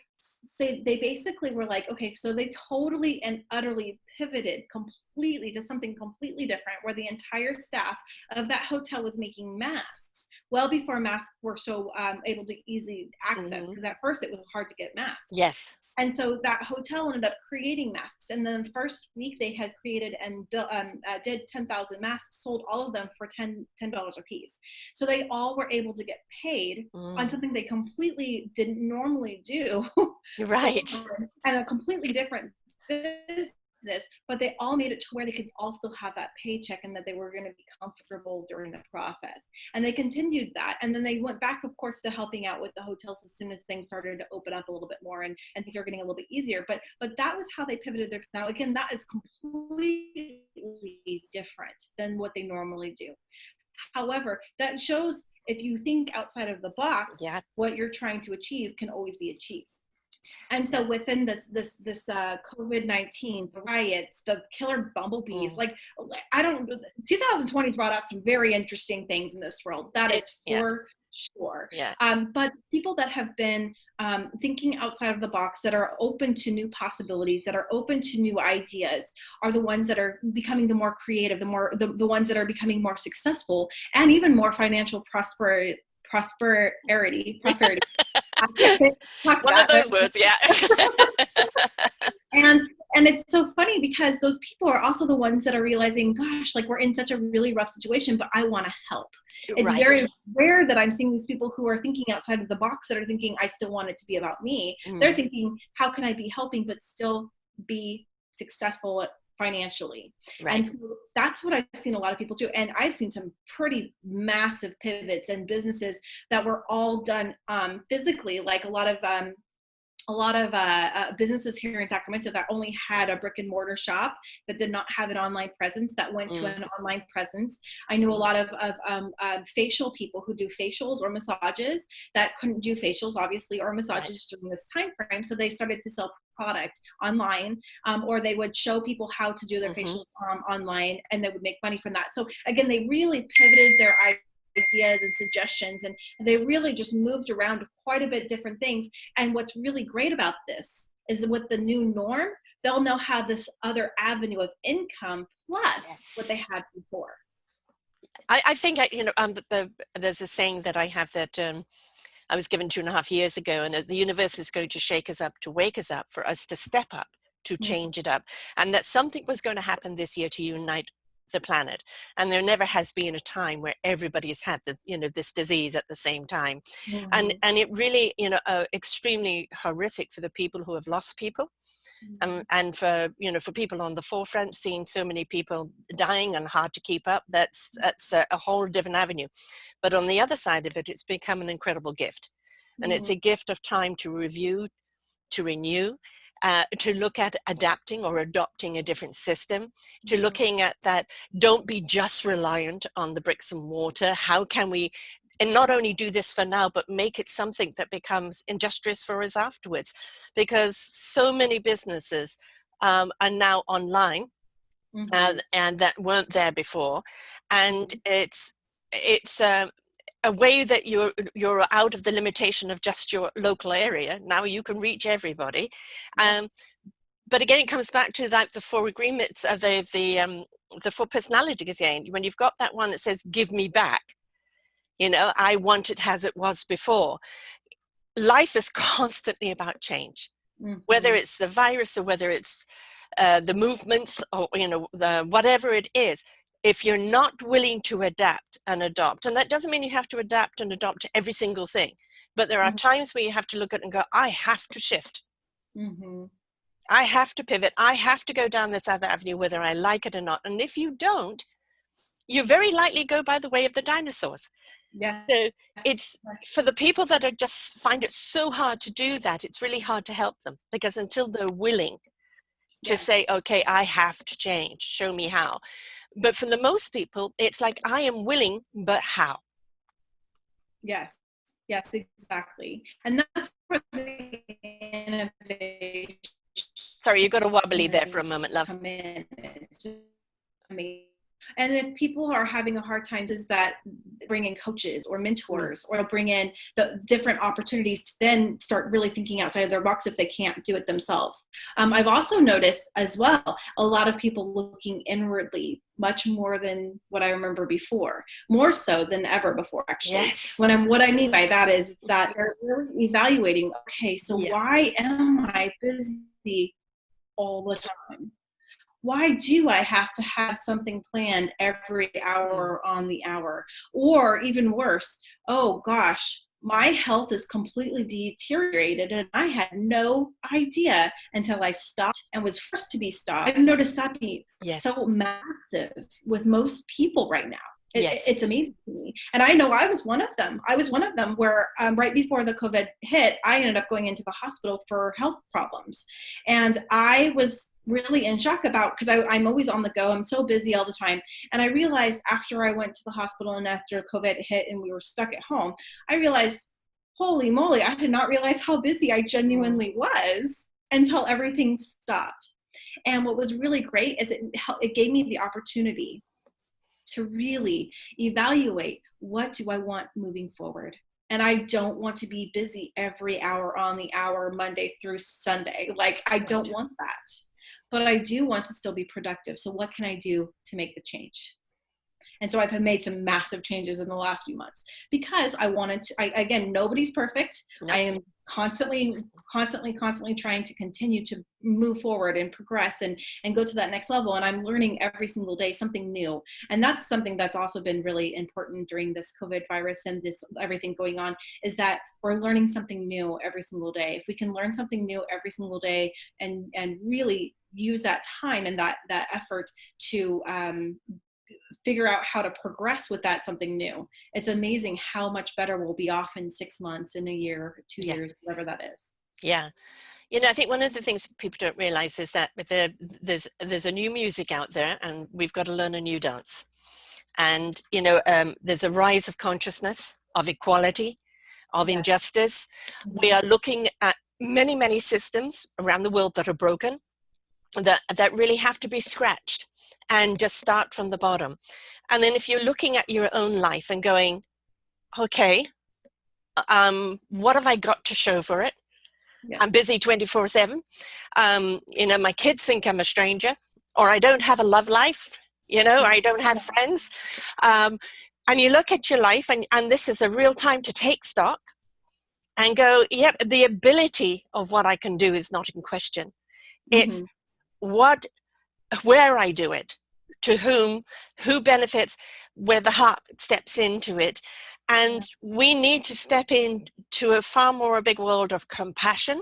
Speaker 2: they basically were like, okay, so they totally and utterly pivoted completely to something completely different, where the entire staff of that hotel was making masks well before masks were so able to easily access, because at first it was hard to get masks.
Speaker 1: Yes.
Speaker 2: And so that hotel ended up creating masks. And then the first week they had created and did 10,000 masks, sold all of them for $10 a piece. So they all were able to get paid on something they completely didn't normally do.
Speaker 1: Right.
Speaker 2: And a completely different business, but they all made it to where they could all still have that paycheck, and that they were going to be comfortable during the process. And they continued that. And then they went back, of course, to helping out with the hotels as soon as things started to open up a little bit more, and things are getting a little bit easier. But that was how they pivoted their, now again, that is completely different than what they normally do. However, that shows, if you think outside of the box, what you're trying to achieve can always be achieved. And so within this COVID-19, the riots, the killer bumblebees, 2020's brought out some very interesting things in this world. That is for sure.
Speaker 1: Yeah.
Speaker 2: But people that have been thinking outside of the box, that are open to new possibilities, that are open to new ideas, are the ones that are becoming the more creative, the ones that are becoming more successful, and even more financial prosperity.
Speaker 1: One of those words, yeah.
Speaker 2: And it's so funny, because those people are also the ones that are realizing, gosh, like, we're in such a really rough situation, but I want to help. It's very rare that I'm seeing these people who are thinking outside of the box, that are thinking, I still want it to be about me. They're thinking, how can I be helping but still be successful financially? And so that's what I've seen a lot of people do. And I've seen some pretty massive pivots and businesses that were all done physically, like a lot of businesses here in Sacramento that only had a brick and mortar shop, that did not have an online presence, that went to an online presence. I knew a lot of facial people who do facials or massages that couldn't do facials, obviously, or massages during this time frame. So they started to sell product online, or they would show people how to do their facials online, and they would make money from that. So again, they really pivoted their ideas and suggestions, and they really just moved around quite a bit different things. And what's really great about this is, with the new norm, they'll now have this other avenue of income plus what they had before.
Speaker 1: I think there's a saying that I have that I was given 2.5 years ago, and the universe is going to shake us up to wake us up, for us to step up, to change it up, and that something was going to happen this year to unite the planet. And there never has been a time where everybody's had this disease at the same time. And it really, extremely horrific for the people who have lost people. And for people on the forefront, seeing so many people dying and hard to keep up, that's a whole different avenue. But on the other side of it, it's become an incredible gift. And it's a gift of time to review, to renew, to look at adapting or adopting a different system, to looking at that, don't be just reliant on the bricks and mortar. How can we, and not only do this for now, but make it something that becomes industrious for us afterwards? Because so many businesses are now online, and that weren't there before. And it's a way that you're out of the limitation of just your local area. Now you can reach everybody. But again, it comes back to like the four agreements of the four personalities again. When you've got that one that says, give me back, you know, I want it as it was before. Life is constantly about change, whether it's the virus or whether it's the movements or, you know, whatever it is. If you're not willing to adapt and adopt, and that doesn't mean you have to adapt and adopt to every single thing, but there are times where you have to look at it and go, I have to shift. I have to pivot. I have to go down this other avenue, whether I like it or not. And if you don't, you very likely go by the way of the dinosaurs. So it's for the people that are just find it so hard to do that, it's really hard to help them, because until they're willing to say, okay, I have to change, show me how. But for the most people, it's like, I am willing, but how?
Speaker 2: Yes, exactly. And that's where the innovation.
Speaker 1: Sorry, you got a wobbly there for a moment, love.
Speaker 2: Come in. It's just amazing. And if people are having a hard time, is that bring in coaches or mentors, or bring in the different opportunities to then start really thinking outside of their box if they can't do it themselves. I've also noticed as well, a lot of people looking inwardly much more than what I remember before, more so than ever before, actually.
Speaker 1: Yes.
Speaker 2: What I mean by that is that they're evaluating, okay, so why am I busy all the time? Why do I have to have something planned every hour on the hour? Or even worse, oh gosh, my health is completely deteriorated and I had no idea until I stopped and was forced to be stopped. I've noticed that be so massive with most people right now. It's amazing to me. And I know I was one of them. I was one of them where right before the COVID hit, I ended up going into the hospital for health problems. And I was really in shock about, because I'm always on the go. I'm so busy all the time. And I realized after I went to the hospital and after COVID hit and we were stuck at home, I realized, holy moly, I did not realize how busy I genuinely was until everything stopped. And what was really great is it gave me the opportunity to really evaluate, what do I want moving forward? And I don't want to be busy every hour on the hour, Monday through Sunday. Like, I don't want that. But I do want to still be productive. So what can I do to make the change? And so I've made some massive changes in the last few months because I wanted to, again, nobody's perfect. No. I am constantly trying to continue to move forward and progress and go to that next level. And I'm learning every single day something new. And that's something that's also been really important during this COVID virus and this everything going on, is that we're learning something new every single day. If we can learn something new every single day and really use that time and that effort to figure out how to progress with that something new, it's amazing how much better we'll be off in 6 months, in a year, 2 years, whatever that is.
Speaker 1: Yeah. You know, I think one of the things people don't realize is that there's a new music out there and we've got to learn a new dance. And, you know, there's a rise of consciousness, of equality, of injustice. We are looking at many, many systems around the world that are broken, that really have to be scratched and just start from the bottom. And then if you're looking at your own life and going, okay, what have I got to show for it? I'm busy 24/7. You know, my kids think I'm a stranger, or I don't have a love life, you know, or I don't have friends. And you look at your life and this is a real time to take stock and go, yep, the ability of what I can do is not in question. It's where I do it, to whom, who benefits, where the heart steps into it. And we need to step into a big world of compassion,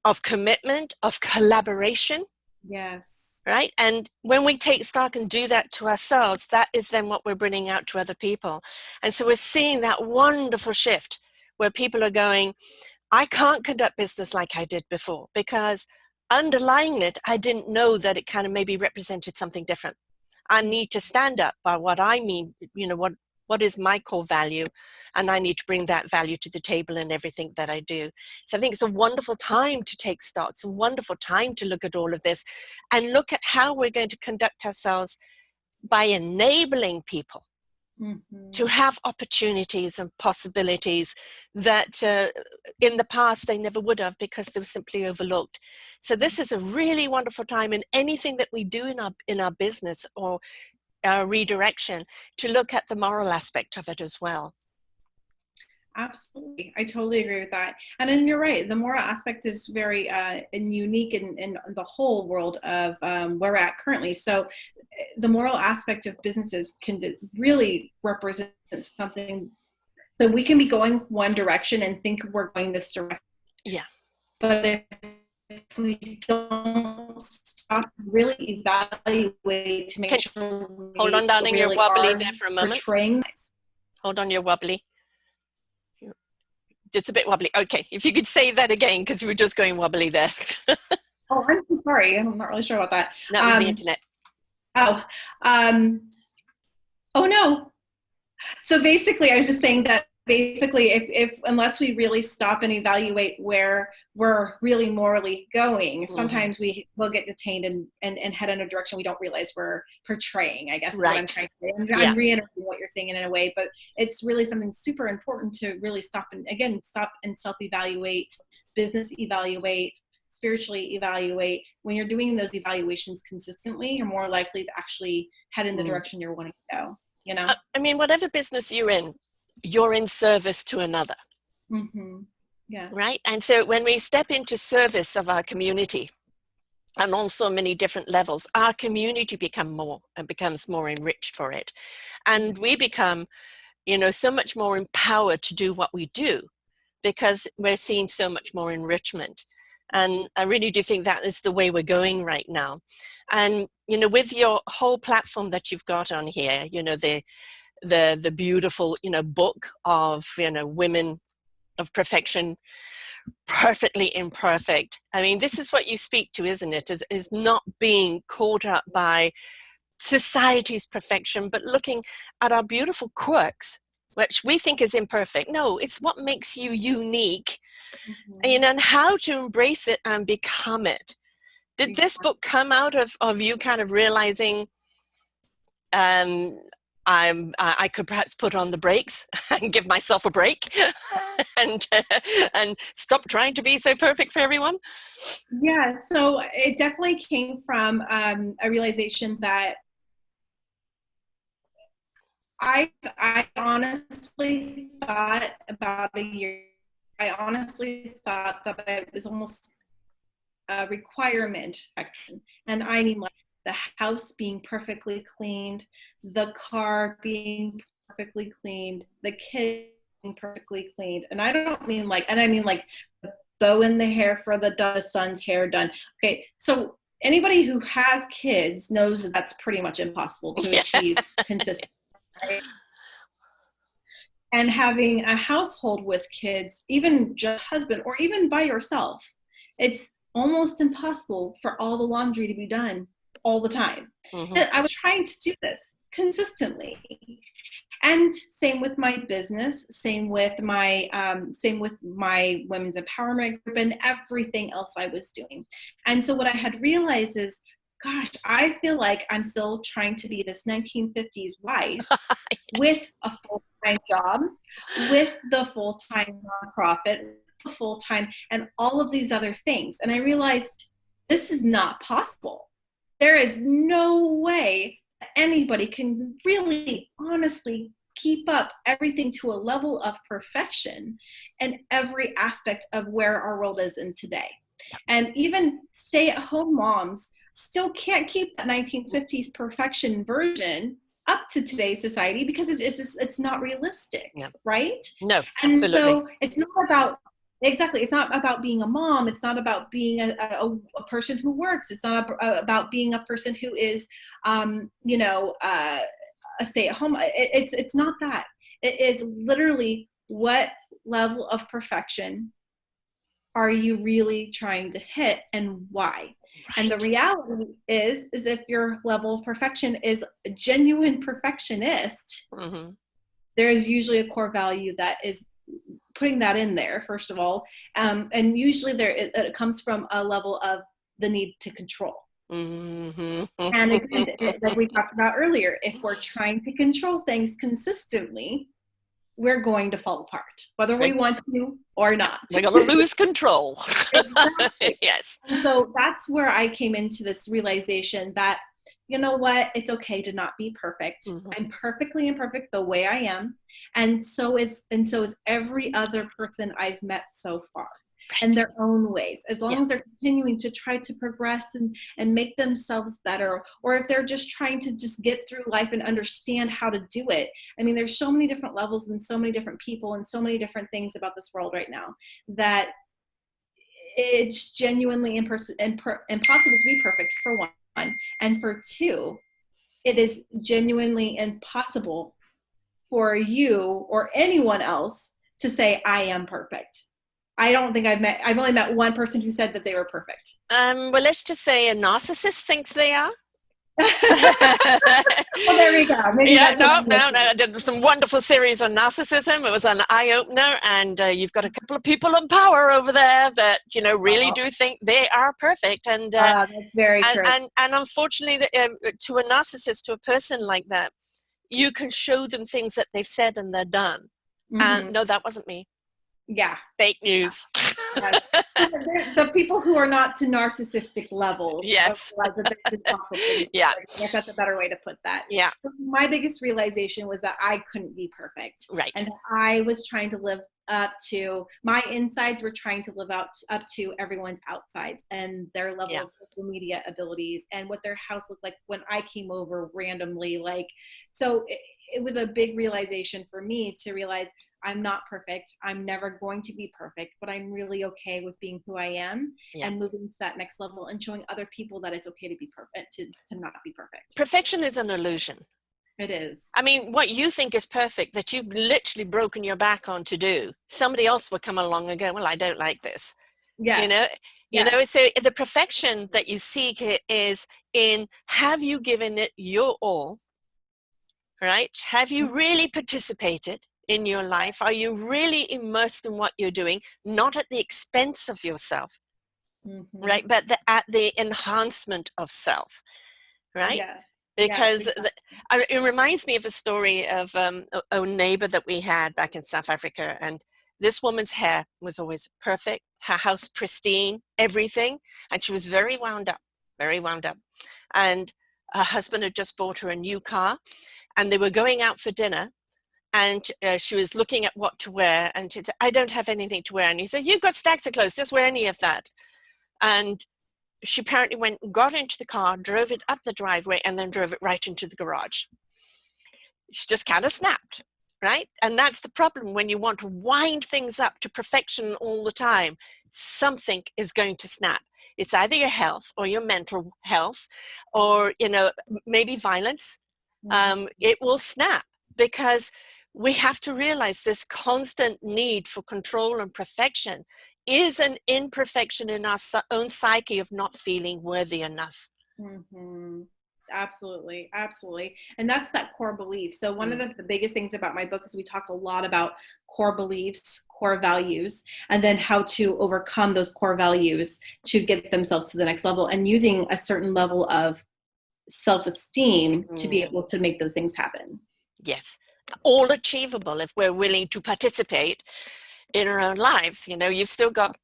Speaker 1: of commitment, of collaboration.
Speaker 2: Yes.
Speaker 1: Right? And when we take stock and do that to ourselves, that is then what we're bringing out to other people. And so we're seeing that wonderful shift where people are going, I can't conduct business like I did before, because underlying it, I didn't know that it kind of maybe represented something different. I need to stand up by what I mean, you know, what is my core value, and I need to bring that value to the table in everything that I do. So I think it's a wonderful time to take stock. It's a wonderful time to look at all of this and look at how we're going to conduct ourselves by enabling people to have opportunities and possibilities that in the past they never would have, because they were simply overlooked. So this is a really wonderful time in anything that we do in our business or our redirection, to look at the moral aspect of it as well.
Speaker 2: Absolutely. I totally agree with that. And then you're right. The moral aspect is very and unique in the whole world of where we're at currently. So the moral aspect of businesses can really represent something. So we can be going one direction and think we're going this direction.
Speaker 1: Yeah.
Speaker 2: But if we don't stop, really evaluate to make sure we
Speaker 1: hold on, darling,
Speaker 2: really
Speaker 1: you're wobbly
Speaker 2: are
Speaker 1: there for a moment.
Speaker 2: portraying this.
Speaker 1: Hold on, you're wobbly. Just a bit wobbly. Okay, if you could say that again, because we were just going wobbly there.
Speaker 2: Oh, I'm so sorry. I'm not really sure about that.
Speaker 1: That was the internet.
Speaker 2: Oh no. So basically, I was just saying that basically, if unless we really stop and evaluate where we're really morally going, sometimes we will get detained and head in a direction we don't realize we're portraying, I guess is what I'm trying to say. I'm reiterating what you're saying in a way, but it's really something super important to really stop and self-evaluate, business evaluate, spiritually evaluate. When you're doing those evaluations consistently, you're more likely to actually head in the direction you're wanting to go. You know,
Speaker 1: I mean, whatever business you're in service to another.
Speaker 2: Yes.
Speaker 1: Right. And so when we step into service of our community, and on so many different levels, our community becomes more enriched for it. And we become, so much more empowered to do what we do, because we're seeing so much more enrichment. And I really do think that is the way we're going right now. And, with your whole platform that you've got on here, the beautiful, book of, women of perfection, perfectly imperfect. I mean, this is what you speak to, isn't it? Is not being caught up by society's perfection, but looking at our beautiful quirks, which we think is imperfect. No, it's what makes you unique, and how to embrace it and become it. Did this book come out of you kind of realizing I could perhaps put on the brakes and give myself a break and stop trying to be so perfect for everyone?
Speaker 2: Yeah, so it definitely came from a realization that I honestly thought about a year. I honestly thought that it was almost a requirement, and I mean like the house being perfectly cleaned, the car being perfectly cleaned, the kids being perfectly cleaned, and I mean like the bow in the hair for the son's hair done. Okay, so anybody who has kids knows that that's pretty much impossible to achieve consistently. Right? And having a household with kids, even just husband or even by yourself, it's almost impossible for all the laundry to be done all the time. I was trying to do this consistently. And same with my business, same with my women's empowerment group and everything else I was doing. And so what I had realized is, gosh, I feel like I'm still trying to be this 1950s wife with a full-time job, with the full-time nonprofit, full-time, and all of these other things. And I realized this is not possible. There is no way anybody can really honestly keep up everything to a level of perfection in every aspect of where our world is in today. And even stay-at-home moms still can't keep that 1950s perfection version up to today's society because it's not realistic, right?
Speaker 1: No,
Speaker 2: and
Speaker 1: absolutely.
Speaker 2: So it's not about it's not about being a mom. It's not about being a person who works. It's not about being a person who is a stay-at-home. It's not that. It is literally, what level of perfection are you really trying to hit and why? Right. And the reality is if your level of perfection is a genuine perfectionist, there is usually a core value that is putting that in there, first of all. And usually it comes from a level of the need to control.
Speaker 1: Mm-hmm.
Speaker 2: And again, like we talked about earlier, if we're trying to control things consistently, we're going to fall apart, whether we want to or not.
Speaker 1: We're going to lose control.
Speaker 2: Exactly.
Speaker 1: Yes.
Speaker 2: And so that's where I came into this realization that, you know what, it's okay to not be perfect.
Speaker 1: Mm-hmm.
Speaker 2: I'm perfectly imperfect the way I am. And so is every other person I've met so far.
Speaker 1: Right.
Speaker 2: In their own ways, as long
Speaker 1: Yeah.
Speaker 2: as they're continuing to try to progress and make themselves better, or if they're just trying to just get through life and understand how to do it. I mean, there's so many different levels and so many different people and so many different things about this world right now that it's genuinely impossible to be perfect, for one. And for two, it is genuinely impossible for you or anyone else to say, I am perfect. I've only met one person who said that they were perfect.
Speaker 1: Well, let's just say a narcissist thinks they are.
Speaker 2: Well, there we go. Maybe
Speaker 1: Yeah,
Speaker 2: that's
Speaker 1: no. I did some wonderful series on narcissism. It was an eye-opener, and you've got a couple of people in power over there that really do think they are perfect, and
Speaker 2: that's very true.
Speaker 1: And unfortunately, to a narcissist, to a person like that, you can show them things that they've said and they're done. And no, that wasn't me.
Speaker 2: Yeah.
Speaker 1: Fake news.
Speaker 2: Yeah. The people who are not to narcissistic levels.
Speaker 1: Yes.
Speaker 2: That this is possible.
Speaker 1: Yeah.
Speaker 2: I guess that's a better way to put that.
Speaker 1: Yeah.
Speaker 2: My biggest realization was that I couldn't be perfect.
Speaker 1: Right.
Speaker 2: And I was trying to live up to, my insides were trying to live up to everyone's outsides and their level of social media abilities and what their house looked like when I came over randomly. So it was a big realization for me to realize I'm not perfect. I'm never going to be perfect, but I'm really okay with being who I am and moving to that next level and showing other people that it's okay to be perfect, to not be perfect.
Speaker 1: Perfection is an illusion.
Speaker 2: It is.
Speaker 1: I mean, what you think is perfect, that you've literally broken your back on to do, somebody else will come along and go, well, I don't like this.
Speaker 2: Yes.
Speaker 1: So the perfection that you seek is in, have you given it your all, right? Have you really participated in your life? Are you really immersed in what you're doing, not at the expense of yourself, right? But at the enhancement of self, right?
Speaker 2: Yeah.
Speaker 1: Because it reminds me of a story of a neighbor that we had back in South Africa, and this woman's hair was always perfect, her house pristine, everything, and she was very wound up, and her husband had just bought her a new car, and they were going out for dinner, and she was looking at what to wear, and she said, I don't have anything to wear. And he said, you've got stacks of clothes, just wear any of that. And she apparently went and got into the car, drove it up the driveway, and then drove it right into the garage. She just kind of snapped, right? And that's the problem when you want to wind things up to perfection all the time. Something is going to snap. It's either your health or your mental health, or maybe violence. It will snap, because we have to realize this constant need for control and perfection is an imperfection in our own psyche of not feeling worthy enough.
Speaker 2: Absolutely. And that's that core belief. So one of the biggest things about my book is we talk a lot about core beliefs, core values, and then how to overcome those core values to get themselves to the next level, and using a certain level of self-esteem to be able to make those things happen.
Speaker 1: Yes. All achievable if we're willing to participate in our own lives. You've still got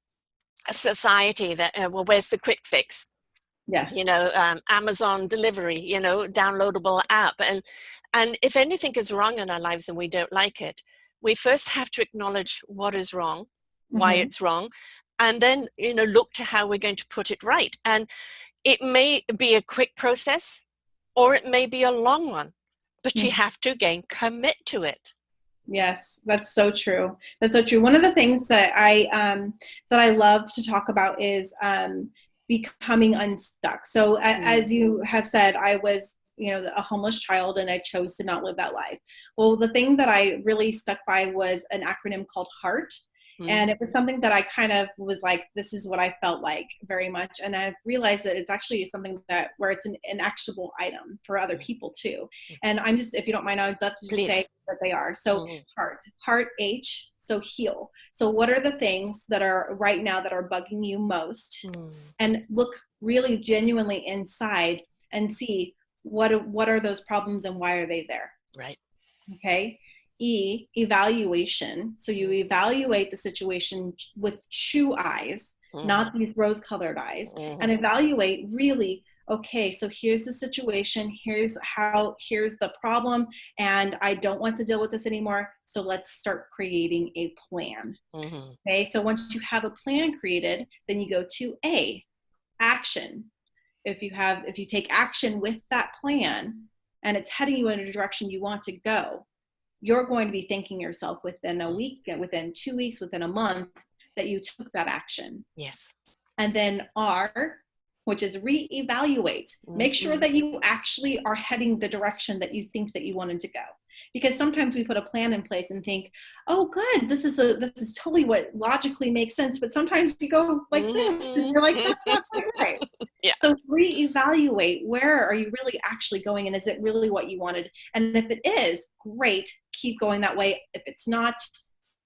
Speaker 1: a society that, well, where's the quick fix?
Speaker 2: Yes.
Speaker 1: Amazon delivery, downloadable app. And if anything is wrong in our lives and we don't like it, we first have to acknowledge what is wrong, why it's wrong, and then, look to how we're going to put it right. And it may be a quick process, or it may be a long one, but you have to, again, commit to it.
Speaker 2: Yes, that's so true. One of the things that I love to talk about is becoming unstuck. So as you have said, I was a homeless child, and I chose to not live that life. Well, the thing that I really stuck by was an acronym called HEART. And it was something that I kind of was like, this is what I felt like very much. And I've realized that it's actually something that where it's an actionable item for other people too. And I'm just, if you don't mind, I would love to just say
Speaker 1: Please.
Speaker 2: what they are. So heart H, so heal. So what are the things that are right now that are bugging you most? And look really genuinely inside and see what are those problems and why are they there?
Speaker 1: Right.
Speaker 2: Okay. E, evaluation. So you evaluate the situation with true eyes, not these rose-colored eyes, and evaluate really, okay, so here's the situation, here's the problem, and I don't want to deal with this anymore, so let's start creating a plan. Okay, so once you have a plan created, then you go to A, action. If you take action with that plan and it's heading you in a direction you want to go, you're going to be thanking yourself within a week, within 2 weeks, within a month that you took that action.
Speaker 1: Yes.
Speaker 2: And then R, which is reevaluate. Make sure that you actually are heading the direction that you think that you wanted to go. Because sometimes we put a plan in place and think, oh, good, this is totally what logically makes sense. But sometimes you go like this, and you're like, that's not quite right.
Speaker 1: Yeah.
Speaker 2: So reevaluate, where are you really actually going, and is it really what you wanted? And if it is, great, keep going that way. If it's not,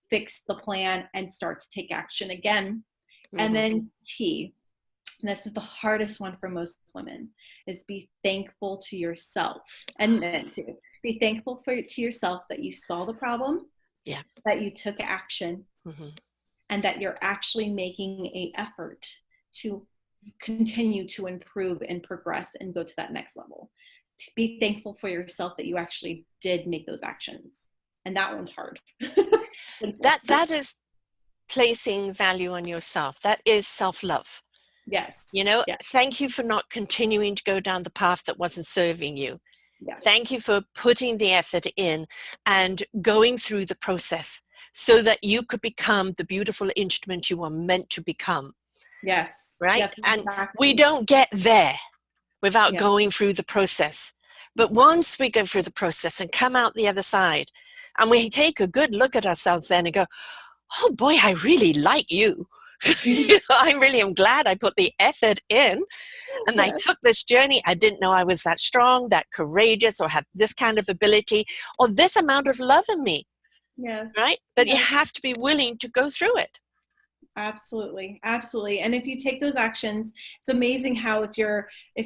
Speaker 2: fix the plan and start to take action again. And then T, and this is the hardest one for most women, is be thankful to yourself. And then to be thankful to yourself that you saw the problem, that you took action, and that you're actually making an effort to continue to improve and progress and go to that next level. To be thankful for yourself that you actually did make those actions. And that one's hard.
Speaker 1: that is placing value on yourself. That is self-love.
Speaker 2: Yes.
Speaker 1: You know,
Speaker 2: yes.
Speaker 1: Thank you for not continuing to go down the path that wasn't serving you.
Speaker 2: Yes.
Speaker 1: Thank you for putting the effort in and going through the process so that you could become the beautiful instrument you were meant to become.
Speaker 2: Yes.
Speaker 1: Right?
Speaker 2: Yes,
Speaker 1: And
Speaker 2: exactly.
Speaker 1: we don't get there without going through the process. But once we go through the process and come out the other side, and we take a good look at ourselves then and go, oh boy, I really like you. I really am glad I put the effort in and I took this journey. I didn't know I was that strong, that courageous, or have this kind of ability, or this amount of love in me.
Speaker 2: Yes.
Speaker 1: Right? But you have to be willing to go through it.
Speaker 2: Absolutely. Absolutely. And if you take those actions, it's amazing how if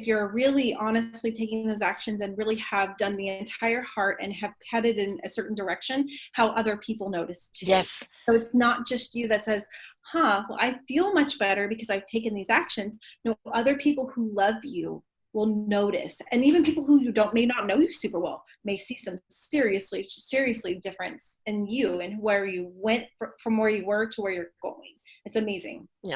Speaker 2: you're really honestly taking those actions and really have done the entire heart and have headed in a certain direction, how other people notice too.
Speaker 1: Yes.
Speaker 2: So it's not just you that says, well, I feel much better because I've taken these actions. No, other people who love you will notice. And even people who may not know you super well may see some seriously difference in you and where you went from where you were to where you're going. It's amazing.
Speaker 1: Yeah.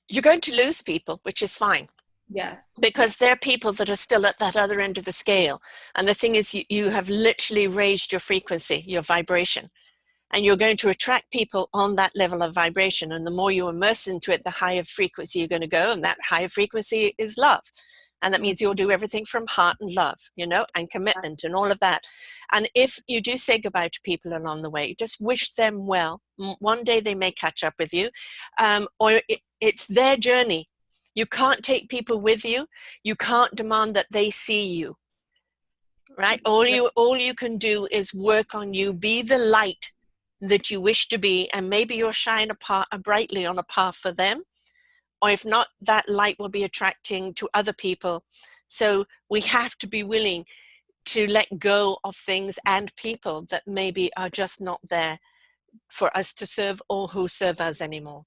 Speaker 1: You're going to lose people, which is fine.
Speaker 2: Yes.
Speaker 1: Because they're people that are still at that other end of the scale. And the thing is, you have literally raised your frequency, your vibration. And you're going to attract people on that level of vibration. And the more you immerse into it, the higher frequency you're going to go. And that higher frequency is love. And that means you'll do everything from heart and love, and commitment and all of that. And if you do say goodbye to people along the way, just wish them well. One day they may catch up with you, or it's their journey. You can't take people with you. You can't demand that they see you, right? All you can do is work on you, be the light that you wish to be, and maybe you'll shine brightly on a path for them. Or if not, that light will be attracting to other people. So we have to be willing to let go of things and people that maybe are just not there for us to serve or who serve us anymore.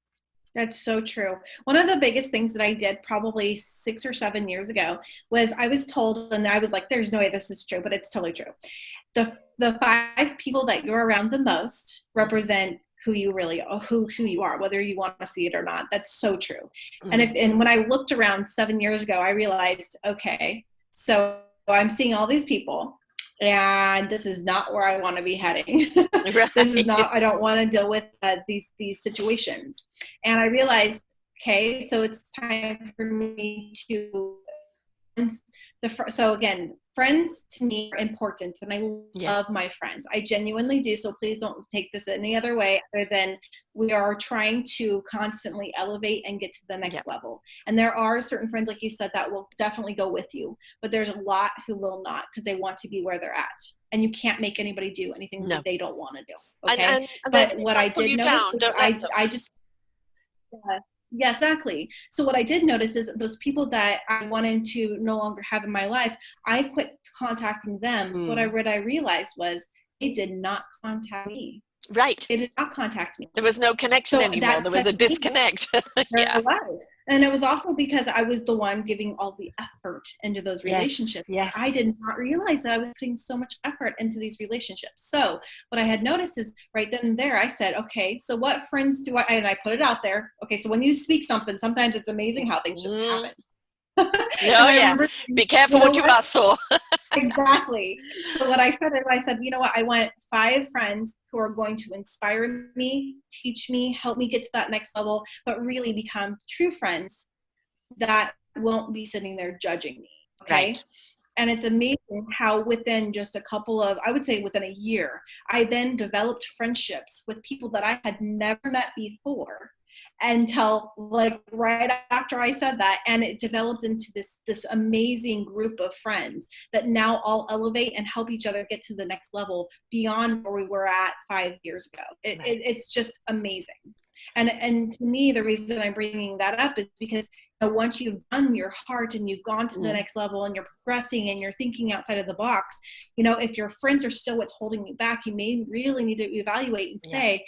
Speaker 2: That's so true. One of the biggest things that I did probably 6 or 7 years ago was I was told, and I was like, there's no way this is true, but it's totally true. The 5 people that you're around the most represent who you really are, who you are, whether you want to see it or not. That's so true. And when I looked around 7 years ago, I realized, okay, so I'm seeing all these people and this is not where I want to be heading.
Speaker 1: Right.
Speaker 2: This is not, I don't want to deal with these situations. And I realized, okay, so it's time for me to so again, friends to me are important, and I
Speaker 1: Yeah.
Speaker 2: love my friends. I genuinely do. So please don't take this any other way other than we are trying to constantly elevate and get to the
Speaker 1: Yeah.
Speaker 2: next level. And there are certain friends, like you said, that will definitely go with you, but there's a lot who will not because they want to be where they're at. And you can't make anybody do anything that
Speaker 1: No.
Speaker 2: they don't want to do.
Speaker 1: And,
Speaker 2: Okay.
Speaker 1: and they
Speaker 2: But what I
Speaker 1: might pull
Speaker 2: did
Speaker 1: you
Speaker 2: notice
Speaker 1: down.
Speaker 2: is
Speaker 1: Don't let them.
Speaker 2: I just Yes. Yeah, exactly. So what I did notice is those people that I wanted to no longer have in my life, I quit contacting them. What I realized was they did not contact me.
Speaker 1: Right.
Speaker 2: They did not contact me.
Speaker 1: There was no connection
Speaker 2: So
Speaker 1: anymore.
Speaker 2: that
Speaker 1: There was
Speaker 2: said
Speaker 1: a
Speaker 2: to me,
Speaker 1: disconnect.
Speaker 2: there
Speaker 1: Yeah.
Speaker 2: was. And it was also because I was the one giving all the effort into those
Speaker 1: Yes.
Speaker 2: relationships. I
Speaker 1: Yes.
Speaker 2: did not realize that I was putting so much effort into these relationships. So what I had noticed is right then and there, I said, okay, so what friends do I, and I put it out there. Okay, so when you speak something, sometimes it's amazing how things just
Speaker 1: Mm.
Speaker 2: happen.
Speaker 1: Oh,
Speaker 2: And I
Speaker 1: yeah.
Speaker 2: remember,
Speaker 1: Be
Speaker 2: you
Speaker 1: careful
Speaker 2: know
Speaker 1: what you
Speaker 2: what?
Speaker 1: ask for.
Speaker 2: Exactly. So what I said is, I said, you know what? I want 5 friends who are going to inspire me, teach me, help me get to that next level, but really become true friends that won't be sitting there judging me. Okay.
Speaker 1: Right.
Speaker 2: And it's amazing how within just a couple of, I would say within a year, I then developed friendships with people that I had never met before until like right after I said that. And it developed into this amazing group of friends that now all elevate and help each other get to the next level beyond where we were at 5 years ago.
Speaker 1: Right.
Speaker 2: It's just amazing. And to me, the reason I'm bringing that up is because once you've done your heart and you've gone to the
Speaker 1: Mm.
Speaker 2: next level and you're progressing and you're thinking outside of the box, if your friends are still what's holding you back, you may really need to evaluate and
Speaker 1: Yeah.
Speaker 2: say,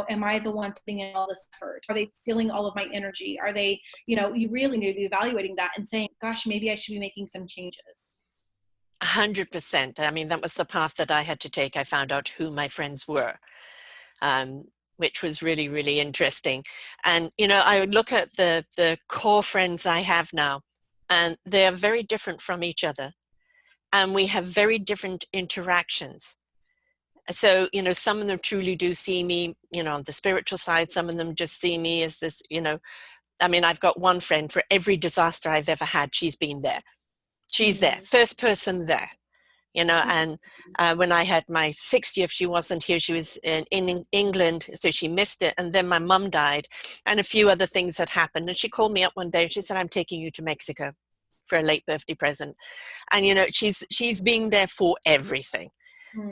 Speaker 2: am I the one putting in all this effort? Are they stealing all of my energy? Are they, you really need to be evaluating that and saying, gosh, maybe I should be making some changes.
Speaker 1: 100%. I mean, that was the path that I had to take. I found out who my friends were, um, which was really, really interesting. And, I would look at the core friends I have now, and they're very different from each other. And we have very different interactions. So, some of them truly do see me, on the spiritual side. Some of them just see me as this, I mean, I've got one friend for every disaster I've ever had. She's been there. She's there.
Speaker 2: Mm-hmm.
Speaker 1: First person there. And when I had my 60th, she wasn't here. She was in England, so she missed it. And then my mum died and a few other things had happened. And she called me up one day and she said, I'm taking you to Mexico for a late birthday present. And, she's being there for everything.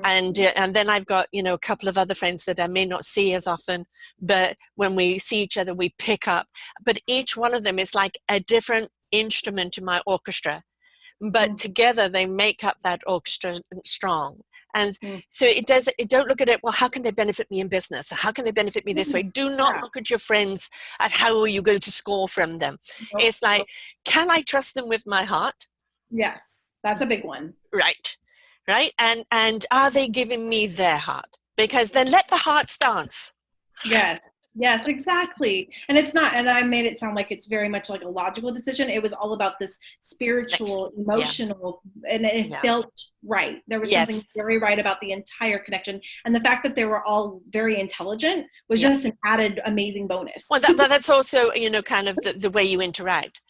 Speaker 1: And then I've got, a couple of other friends that I may not see as often, but when we see each other, we pick up. But each one of them is like a different instrument in my orchestra, but together they make up that orchestra strong. And so don't look at it, well, how can they benefit me in business? How can they benefit me this way? Do not
Speaker 2: Yeah.
Speaker 1: look at your friends at how you go to score from them.
Speaker 2: Nope.
Speaker 1: It's like, can I trust them with my heart?
Speaker 2: Yes, that's a big one.
Speaker 1: Right. And are they giving me their heart? Because then let the hearts dance.
Speaker 2: Yes, exactly. And it's not, and I made it sound like it's very much like a logical decision. It was all about this spiritual,
Speaker 1: Yeah.
Speaker 2: emotional, and it
Speaker 1: Yeah.
Speaker 2: felt right. There was something
Speaker 1: Yes.
Speaker 2: very right about the entire connection. And the fact that they were all very intelligent was
Speaker 1: Yeah.
Speaker 2: just an added amazing bonus.
Speaker 1: Well, but that's also, kind of the way you interact,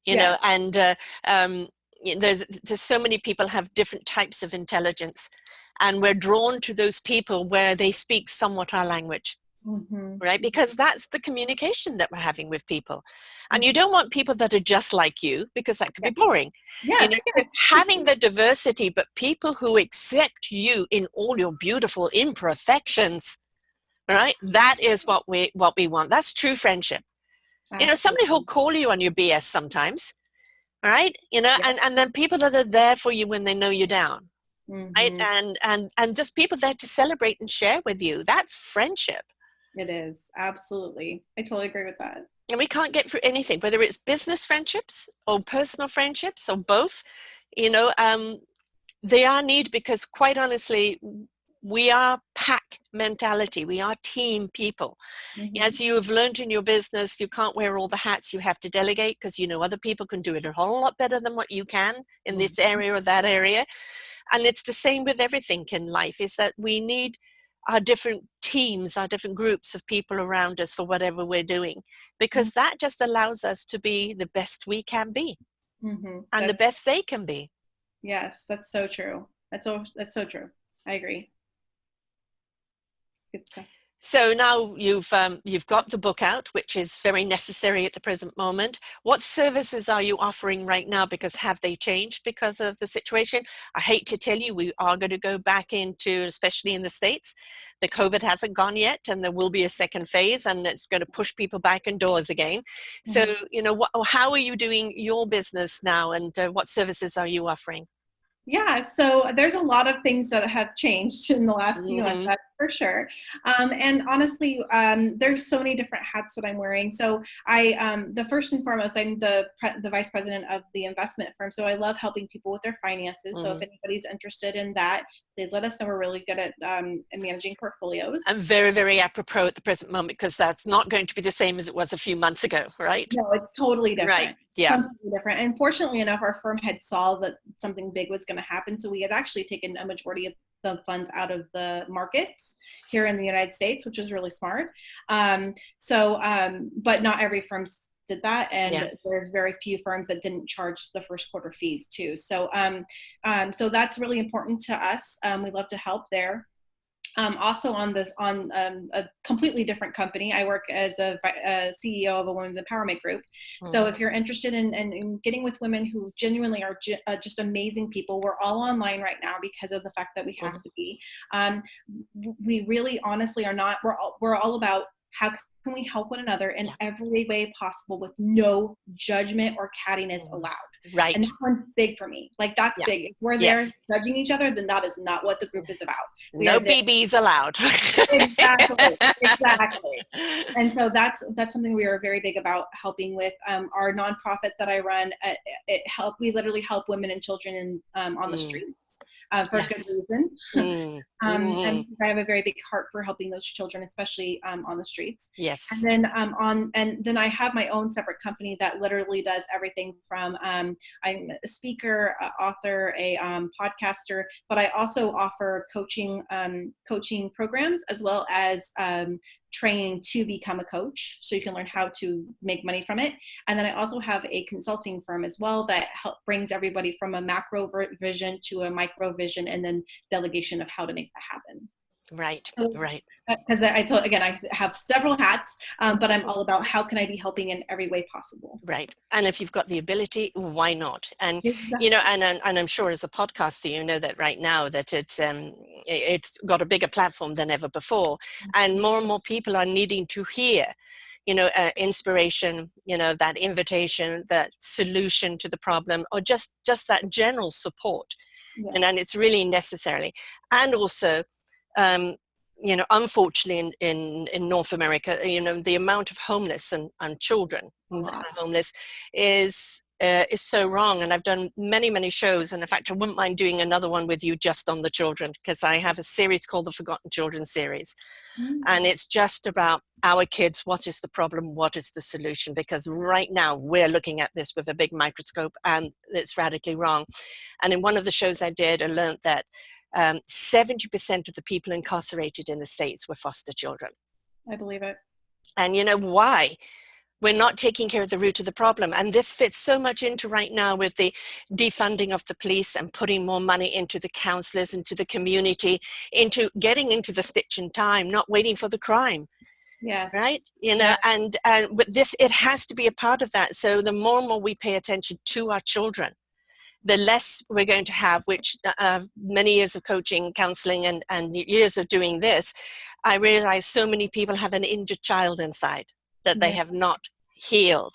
Speaker 2: Yes.
Speaker 1: and there's so many people have different types of intelligence, and we're drawn to those people where they speak somewhat our language.
Speaker 2: Mm-hmm.
Speaker 1: Right? Because that's the communication that we're having with people. And you
Speaker 2: Mm-hmm.
Speaker 1: don't want people that are just like you, because that could be
Speaker 2: Yes.
Speaker 1: boring.
Speaker 2: Yes.
Speaker 1: So having the diversity, but people who accept you in all your beautiful imperfections, right? That is what we want. That's true friendship. Somebody who'll
Speaker 2: Absolutely.
Speaker 1: call you on your BS sometimes, right?
Speaker 2: Yes.
Speaker 1: And then people that are there for you when they know you're down. Right?
Speaker 2: Mm-hmm.
Speaker 1: And just people there to celebrate and share with you. That's friendship.
Speaker 2: It is. Absolutely. I totally agree with that.
Speaker 1: And we can't get through anything, whether it's business friendships or personal friendships or both. They are needed, because quite honestly, we are pack mentality. We are team people.
Speaker 2: Mm-hmm.
Speaker 1: As you have learned in your business, you can't wear all the hats. You have to delegate, because other people can do it a whole lot better than what you can in this area or that area. And it's the same with everything in life, is that we need our different teams, our different groups of people around us for whatever we're doing, because that just allows us to be the best we can be. and the
Speaker 2: That's,
Speaker 1: best they can be.
Speaker 2: yes, that's so true. That's so true. I agree. Good stuff.
Speaker 1: So now you've got the book out, which is very necessary at the present moment. What services are you offering right now? Because have they changed because of the situation? I hate to tell you, we are going to go back into, especially in the States, the COVID hasn't gone yet, and there will be a second phase, and it's going to push people back indoors again. So,
Speaker 2: Mhm.
Speaker 1: how are you doing your business now, and what services are you offering?
Speaker 2: Yeah, so there's a lot of things that have changed in the last few months,
Speaker 1: Mm-hmm.
Speaker 2: that's for sure. And honestly, there's so many different hats that I'm wearing. So the first and foremost, I'm the vice president of the investment firm. So I love helping people with their finances. So if
Speaker 1: Mm-hmm.
Speaker 2: anybody's interested in that, please let us know. We're really good at managing portfolios.
Speaker 1: And very, very apropos at the present moment, because that's not going to be the same as it was a few months ago, right?
Speaker 2: No, it's totally
Speaker 1: Right.
Speaker 2: different.
Speaker 1: Yeah.
Speaker 2: Completely different. And fortunately enough, our firm had saw that something big was going to happen. So we had actually taken a majority of the funds out of the markets here in the United States, which was really smart. But not every firm did that.
Speaker 1: Yeah.
Speaker 2: And there's very few firms that didn't charge the first quarter fees too. So that's really important to us. We love to help there. Also on a completely different company, I work as a CEO of a women's empowerment group. So
Speaker 1: Mm-hmm.
Speaker 2: if you're interested in getting with women who genuinely are just amazing people, we're all online right now because of the fact that we have
Speaker 1: Mm-hmm.
Speaker 2: to be. Um, we really honestly are not. We're all about how can we help one another in
Speaker 1: Yeah.
Speaker 2: every way possible with no judgment or cattiness
Speaker 1: Mm-hmm.
Speaker 2: allowed. And
Speaker 1: Right.
Speaker 2: that one's big for me. Like that's
Speaker 1: Yeah.
Speaker 2: big. If we're there
Speaker 1: Yes.
Speaker 2: judging each other, then that is not what the group is about. We
Speaker 1: No
Speaker 2: are there.
Speaker 1: BBs allowed.
Speaker 2: Exactly, exactly. And so that's something we are very big about helping with. Our nonprofit that I run, we literally help women and children on the
Speaker 1: Mm,
Speaker 2: streets for good
Speaker 1: yes.
Speaker 2: reason.
Speaker 1: Mm, mm,
Speaker 2: And I have a very big heart for helping those children, especially on the streets.
Speaker 1: yes.
Speaker 2: And then I have my own separate company that literally does everything from I'm a speaker, author, a podcaster, but I also offer coaching programs as well as training to become a coach, so you can learn how to make money from it. And then I also have a consulting firm as well that brings everybody from a macro vision to a micro vision, and then delegation of how to make that happen.
Speaker 1: Right.
Speaker 2: So,
Speaker 1: Right.
Speaker 2: because I told again, I have several hats, but I'm all about how can I be helping in every way possible.
Speaker 1: Right. And if you've got the ability, why not? And,
Speaker 2: Exactly.
Speaker 1: and I'm sure as a podcaster, you know that right now that it's got a bigger platform than ever before. And more people are needing to hear, inspiration, that invitation, that solution to the problem, or just that general support. And
Speaker 2: Yes.
Speaker 1: it's really necessary. And also, um, unfortunately in North America, the amount of homeless and children
Speaker 2: A
Speaker 1: that
Speaker 2: lot.
Speaker 1: are homeless is so wrong. And I've done many, many shows. And in fact, I wouldn't mind doing another one with you just on the children, because I have a series called the Forgotten Children series. And
Speaker 2: Mm.
Speaker 1: it's just about our kids. What is the problem? What is the solution? Because right now we're looking at this with a big microscope, and it's radically wrong. And in one of the shows I did, I learned that 70% of the people incarcerated in the States were foster children.
Speaker 2: I believe it.
Speaker 1: And you know why? We're not taking care of the root of the problem. And this fits so much into right now with the defunding of the police and putting more money into the counselors, into the community, into getting into the stitch in time, not waiting for the crime. Right.
Speaker 2: Yes. Yeah.
Speaker 1: And with this, it has to be a part of that. So the more and more we pay attention to our children, the less we're going to have, which many years of coaching, counseling, and years of doing this, I realize so many people have an injured child inside that they
Speaker 2: Yeah.
Speaker 1: have not healed.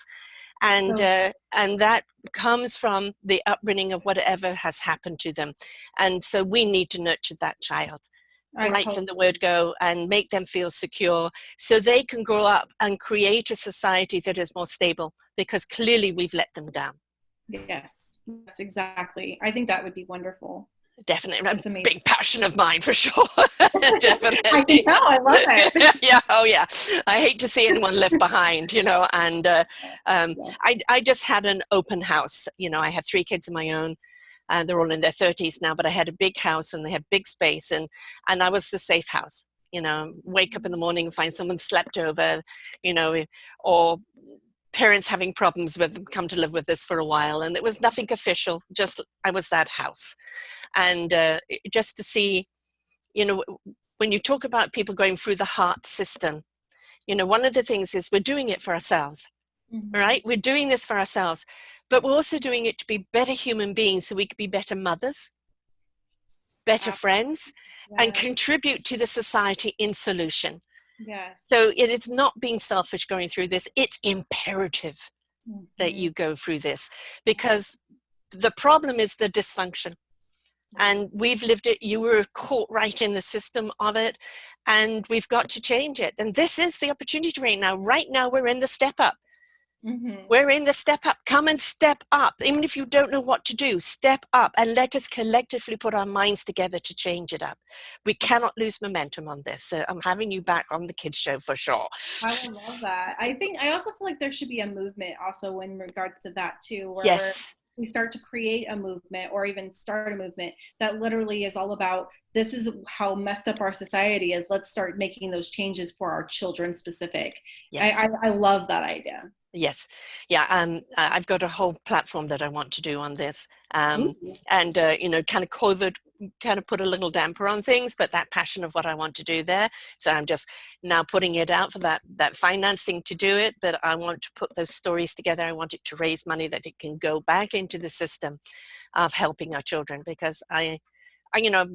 Speaker 2: So
Speaker 1: And that comes from the upbringing of whatever has happened to them. And so we need to nurture that child
Speaker 2: I
Speaker 1: right
Speaker 2: totally
Speaker 1: from the word go and make them feel secure so they can grow up and create a society that is more stable, because clearly we've let them down.
Speaker 2: yes. Yes, exactly. I think that would be wonderful.
Speaker 1: Definitely a
Speaker 2: That's amazing.
Speaker 1: big passion of mine for sure.
Speaker 2: I can
Speaker 1: Definitely.
Speaker 2: tell. I love it.
Speaker 1: Yeah, oh yeah, I hate to see anyone left behind, and
Speaker 2: Yeah.
Speaker 1: I just had an open house. I have 3 kids of my own, and they're all in their 30s now, but I had a big house and they had big space, and I was the safe house. Wake up in the morning and find someone slept over, or parents having problems with them come to live with us for a while, and it was nothing official, just I was that house. And just to see, you know, when you talk about people going through the heart system, you know, one of the things is we're doing it for ourselves, right? We're doing this for ourselves, but we're also doing it to be better human beings so we could be better mothers, better friends, and
Speaker 2: Yes.
Speaker 1: contribute to the society in solution.
Speaker 2: Yes.
Speaker 1: So it is not being selfish going through this. It's imperative that
Speaker 2: Mm-hmm.
Speaker 1: you go through this, because the problem is the dysfunction. And we've lived it. You were caught right in the system of it, and we've got to change it. And this is the opportunity right now. Right now, we're in the step up.
Speaker 2: Mm-hmm.
Speaker 1: We're in the step up. Come and step up. Even if you don't know what to do, step up and let us collectively put our minds together to change it up. We cannot lose momentum on this. So I'm having you back on the kids show for sure.
Speaker 2: I would love that. I also feel like there should be a movement also in regards to that too, where
Speaker 1: Yes.
Speaker 2: we start to create a movement or even start a movement that literally is all about, this is how messed up our society is. Let's start making those changes for our children specific.
Speaker 1: Yes.
Speaker 2: I love that idea.
Speaker 1: Yes. Yeah. I've got a whole platform that I want to do on this.
Speaker 2: Ooh.
Speaker 1: And, you know, kind of COVID kind of put a little damper on things, but that passion of what I want to do there. So I'm just now putting it out for that financing to do it. But I want to put those stories together. I want it to raise money that it can go back into the system of helping our children, because you know,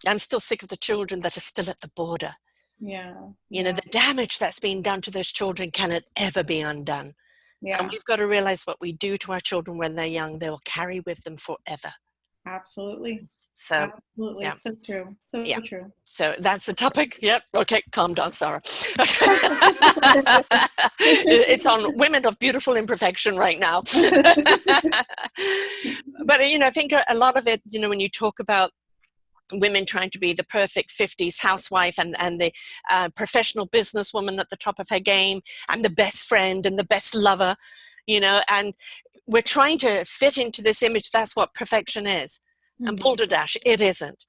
Speaker 1: I'm still sick of the children that are still at the border.
Speaker 2: Yeah.
Speaker 1: You know, the damage that's been done to those children cannot ever be undone.
Speaker 2: Yeah.
Speaker 1: And we've got to realize what we do to our children when they're young, they will carry with them forever.
Speaker 2: Absolutely.
Speaker 1: So,
Speaker 2: Absolutely.
Speaker 1: yeah.
Speaker 2: So true. So
Speaker 1: Yeah.
Speaker 2: true.
Speaker 1: So that's the topic. Yep. Okay. Calm down, Sarah. It's on women of beautiful imperfection right now. But, you know, I think a lot of it, you know, when you talk about women trying to be the perfect 50s housewife and the professional businesswoman at the top of her game and the best friend and the best lover, you know, and we're trying to fit into this image. That's what perfection is. And balderdash, it isn't.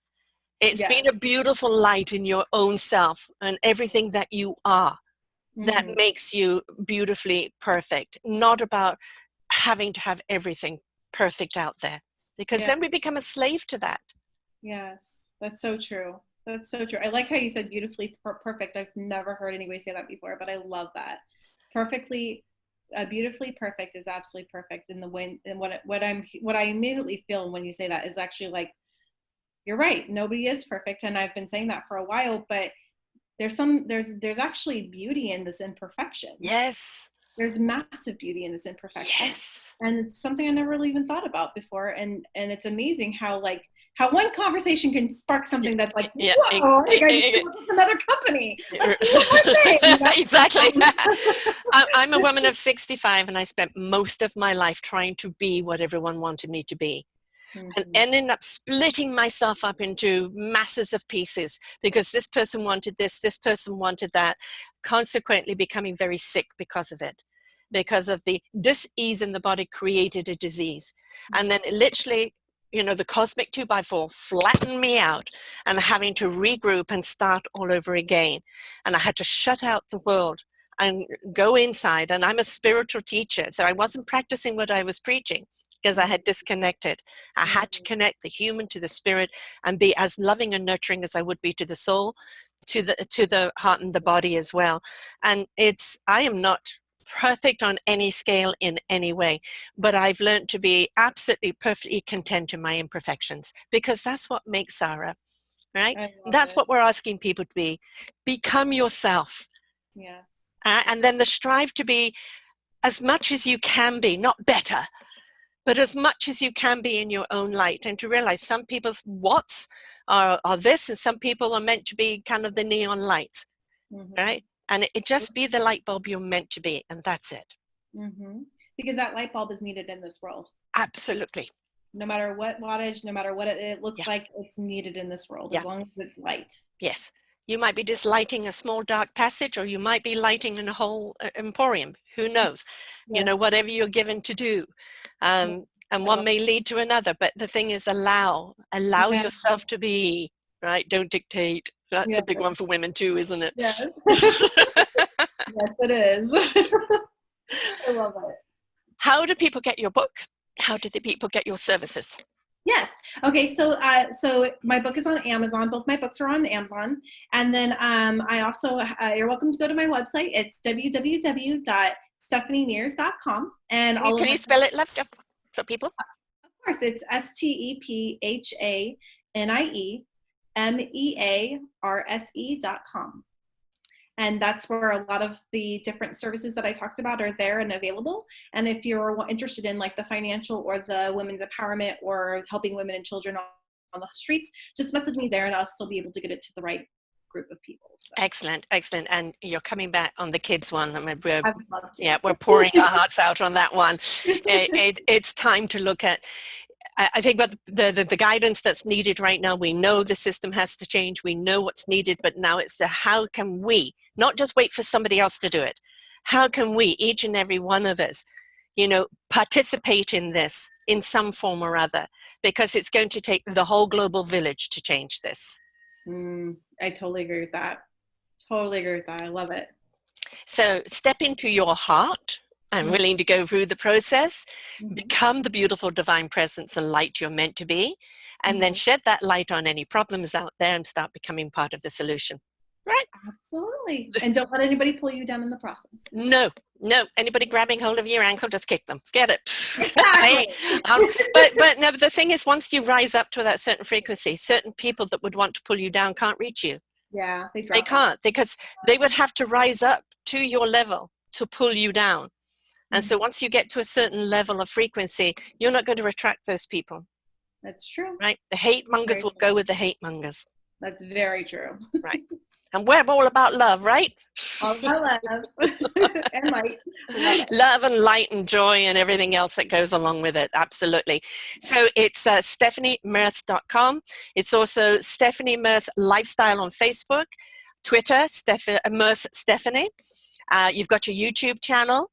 Speaker 1: It's been a beautiful light in your own self and everything that you are that makes you beautifully perfect, not about having to have everything perfect out there, because then we become a slave to that.
Speaker 2: Yes, that's so true. That's so true. I like how you said beautifully perfect. I've never heard anybody say that before, but I love that. Perfectly, beautifully perfect is absolutely perfect. And what I immediately feel when you say that is actually like, you're right. Nobody is perfect, and I've been saying that for a while. But there's actually beauty in this imperfection.
Speaker 1: Yes.
Speaker 2: There's massive beauty in this imperfection.
Speaker 1: Yes.
Speaker 2: And it's something I never really even thought about before. And it's amazing how one conversation can spark something that's like, whoa, I just came up with another company. Let's do one more thing.
Speaker 1: Exactly. I'm a woman of 65, and I spent most of my life trying to be what everyone wanted me to be. And ended up splitting myself up into masses of pieces because this person wanted this person wanted that, consequently becoming very sick because of it, because of the dis-ease in the body created a disease. And then it literally, you know, the cosmic 2x4 flattened me out and having to regroup and start all over again. And I had to shut out the world and go inside. And I'm a spiritual teacher, so I wasn't practicing what I was preaching because I had disconnected. I had to connect the human to the spirit and be as loving and nurturing as I would be to the soul, to the heart and the body as well. And I am not perfect on any scale in any way, but I've learned to be absolutely perfectly content in my imperfections, because that's what makes Sarah, right? That's what we're asking people to be. Become yourself.
Speaker 2: Yeah.
Speaker 1: And then the strive to be as much as you can be, not better, but as much as you can be in your own light, and to realize some people's what's are this, and some people are meant to be kind of the neon lights, right? And it just be the light bulb you're meant to be, and that's it.
Speaker 2: Because that light bulb is needed in this world.
Speaker 1: Absolutely.
Speaker 2: No matter what wattage, no matter what it looks like, it's needed in this world, as long as it's light.
Speaker 1: Yes. You might be just lighting a small dark passage, or you might be lighting in a whole emporium. Who knows? You know, whatever you're given to do. And one may lead to another. But the thing is, allow yourself to be, right? Don't dictate. That's a big one for women too, isn't it?
Speaker 2: Yes. Yes, it is. I love it.
Speaker 1: How do people get your book? How do the people get your services?
Speaker 2: Yes. Okay. So, so my book is on Amazon. Both my books are on Amazon. And then I also, you're welcome to go to my website. It's www.stephaniemearse.com. And all
Speaker 1: Can
Speaker 2: of
Speaker 1: you
Speaker 2: my,
Speaker 1: spell it left for people?
Speaker 2: of course, it's StephanieMearse.com. And that's where a lot of the different services that I talked about are there and available. And if you're interested in like the financial or the women's empowerment or helping women and children on the streets, just message me there and I'll still be able to get it to the right group of people. So.
Speaker 1: Excellent, excellent. And you're coming back on the kids one. I mean,
Speaker 2: I would love to.
Speaker 1: we're pouring our hearts out on that one. It's time to look at, I think about the guidance that's needed right now. We know the system has to change. We know what's needed, but now it's how can we not just wait for somebody else to do it? How can we, each and every one of us, participate in this in some form or other? Because it's going to take the whole global village to change this.
Speaker 2: I totally agree with that. Totally agree with that. I love it.
Speaker 1: So step into your heart. I'm willing to go through the process, become the beautiful divine presence and light you're meant to be, and then shed that light on any problems out there and start becoming part of the solution. Right?
Speaker 2: Absolutely. And don't let anybody pull you down in the process.
Speaker 1: No. Anybody grabbing hold of your ankle, just kick them. Get it.
Speaker 2: Exactly.
Speaker 1: But no, the thing is, once you rise up to that certain frequency, certain people that would want to pull you down can't reach you.
Speaker 2: Yeah,
Speaker 1: they can't, because they would have to rise up to your level to pull you down. And so once you get to a certain level of frequency, you're not going to attract those people.
Speaker 2: That's true.
Speaker 1: Right? The hate mongers will go with the hate mongers.
Speaker 2: That's very true.
Speaker 1: Right. And we're all about love, right?
Speaker 2: All about love and light.
Speaker 1: Love and light and joy and everything else that goes along with it. Absolutely. So it's StephanieMearse.com. It's also Stephanie Mearse Lifestyle on Facebook, Twitter, Mearse Stephanie. You've got your YouTube channel.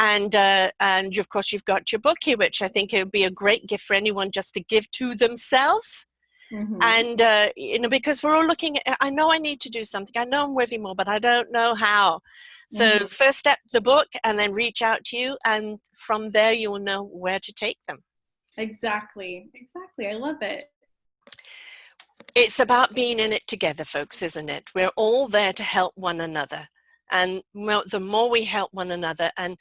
Speaker 1: And of course, you've got your book here, which I think it would be a great gift for anyone just to give to themselves. And, because we're all looking at, I know I need to do something. I know I'm worthy more, but I don't know how. So first step, the book, and then reach out to you. And from there, you will know where to take them.
Speaker 2: Exactly. I love it.
Speaker 1: It's about being in it together, folks, isn't it? We're all there to help one another. And the more we help one another, and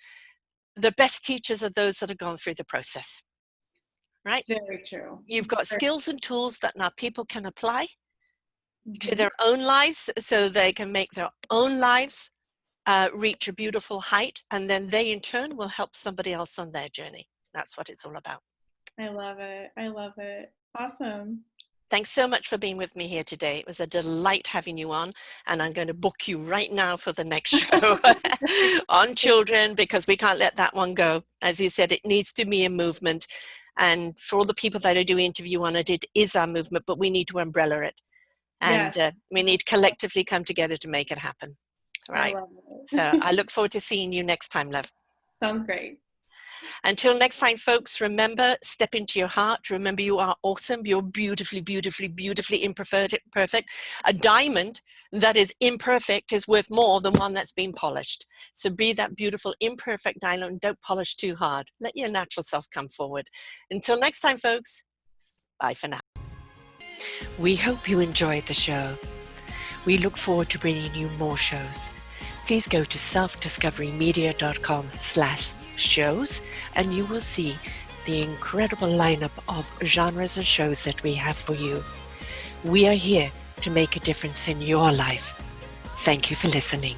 Speaker 1: the best teachers are those that have gone through the process, right?
Speaker 2: Very true.
Speaker 1: You've got skills and tools that now people can apply to their own lives, so they can make their own lives reach a beautiful height, and then they in turn will help somebody else on their journey. That's what it's all about.
Speaker 2: I love it. Awesome.
Speaker 1: Thanks so much for being with me here today. It was a delight having you on, and I'm going to book you right now for the next show on children, because we can't let that one go. As you said, it needs to be a movement, and for all the people that I do interview on it, it is our movement, but we need to umbrella it, and we need to collectively come together to make it happen. Right?
Speaker 2: I love it.
Speaker 1: So I look forward to seeing you next time, love.
Speaker 2: Sounds great.
Speaker 1: Until next time, folks, remember, step into your heart. Remember, you are awesome. You're beautifully, beautifully, beautifully imperfect. A diamond that is imperfect is worth more than one that's been polished. So be that beautiful, imperfect diamond. Don't polish too hard. Let your natural self come forward. Until next time, folks, bye for now. We hope you enjoyed the show. We look forward to bringing you more shows. Please go to selfdiscoverymedia.com/shows, and you will see the incredible lineup of genres and shows that we have for you. We are here to make a difference in your life. Thank you for listening.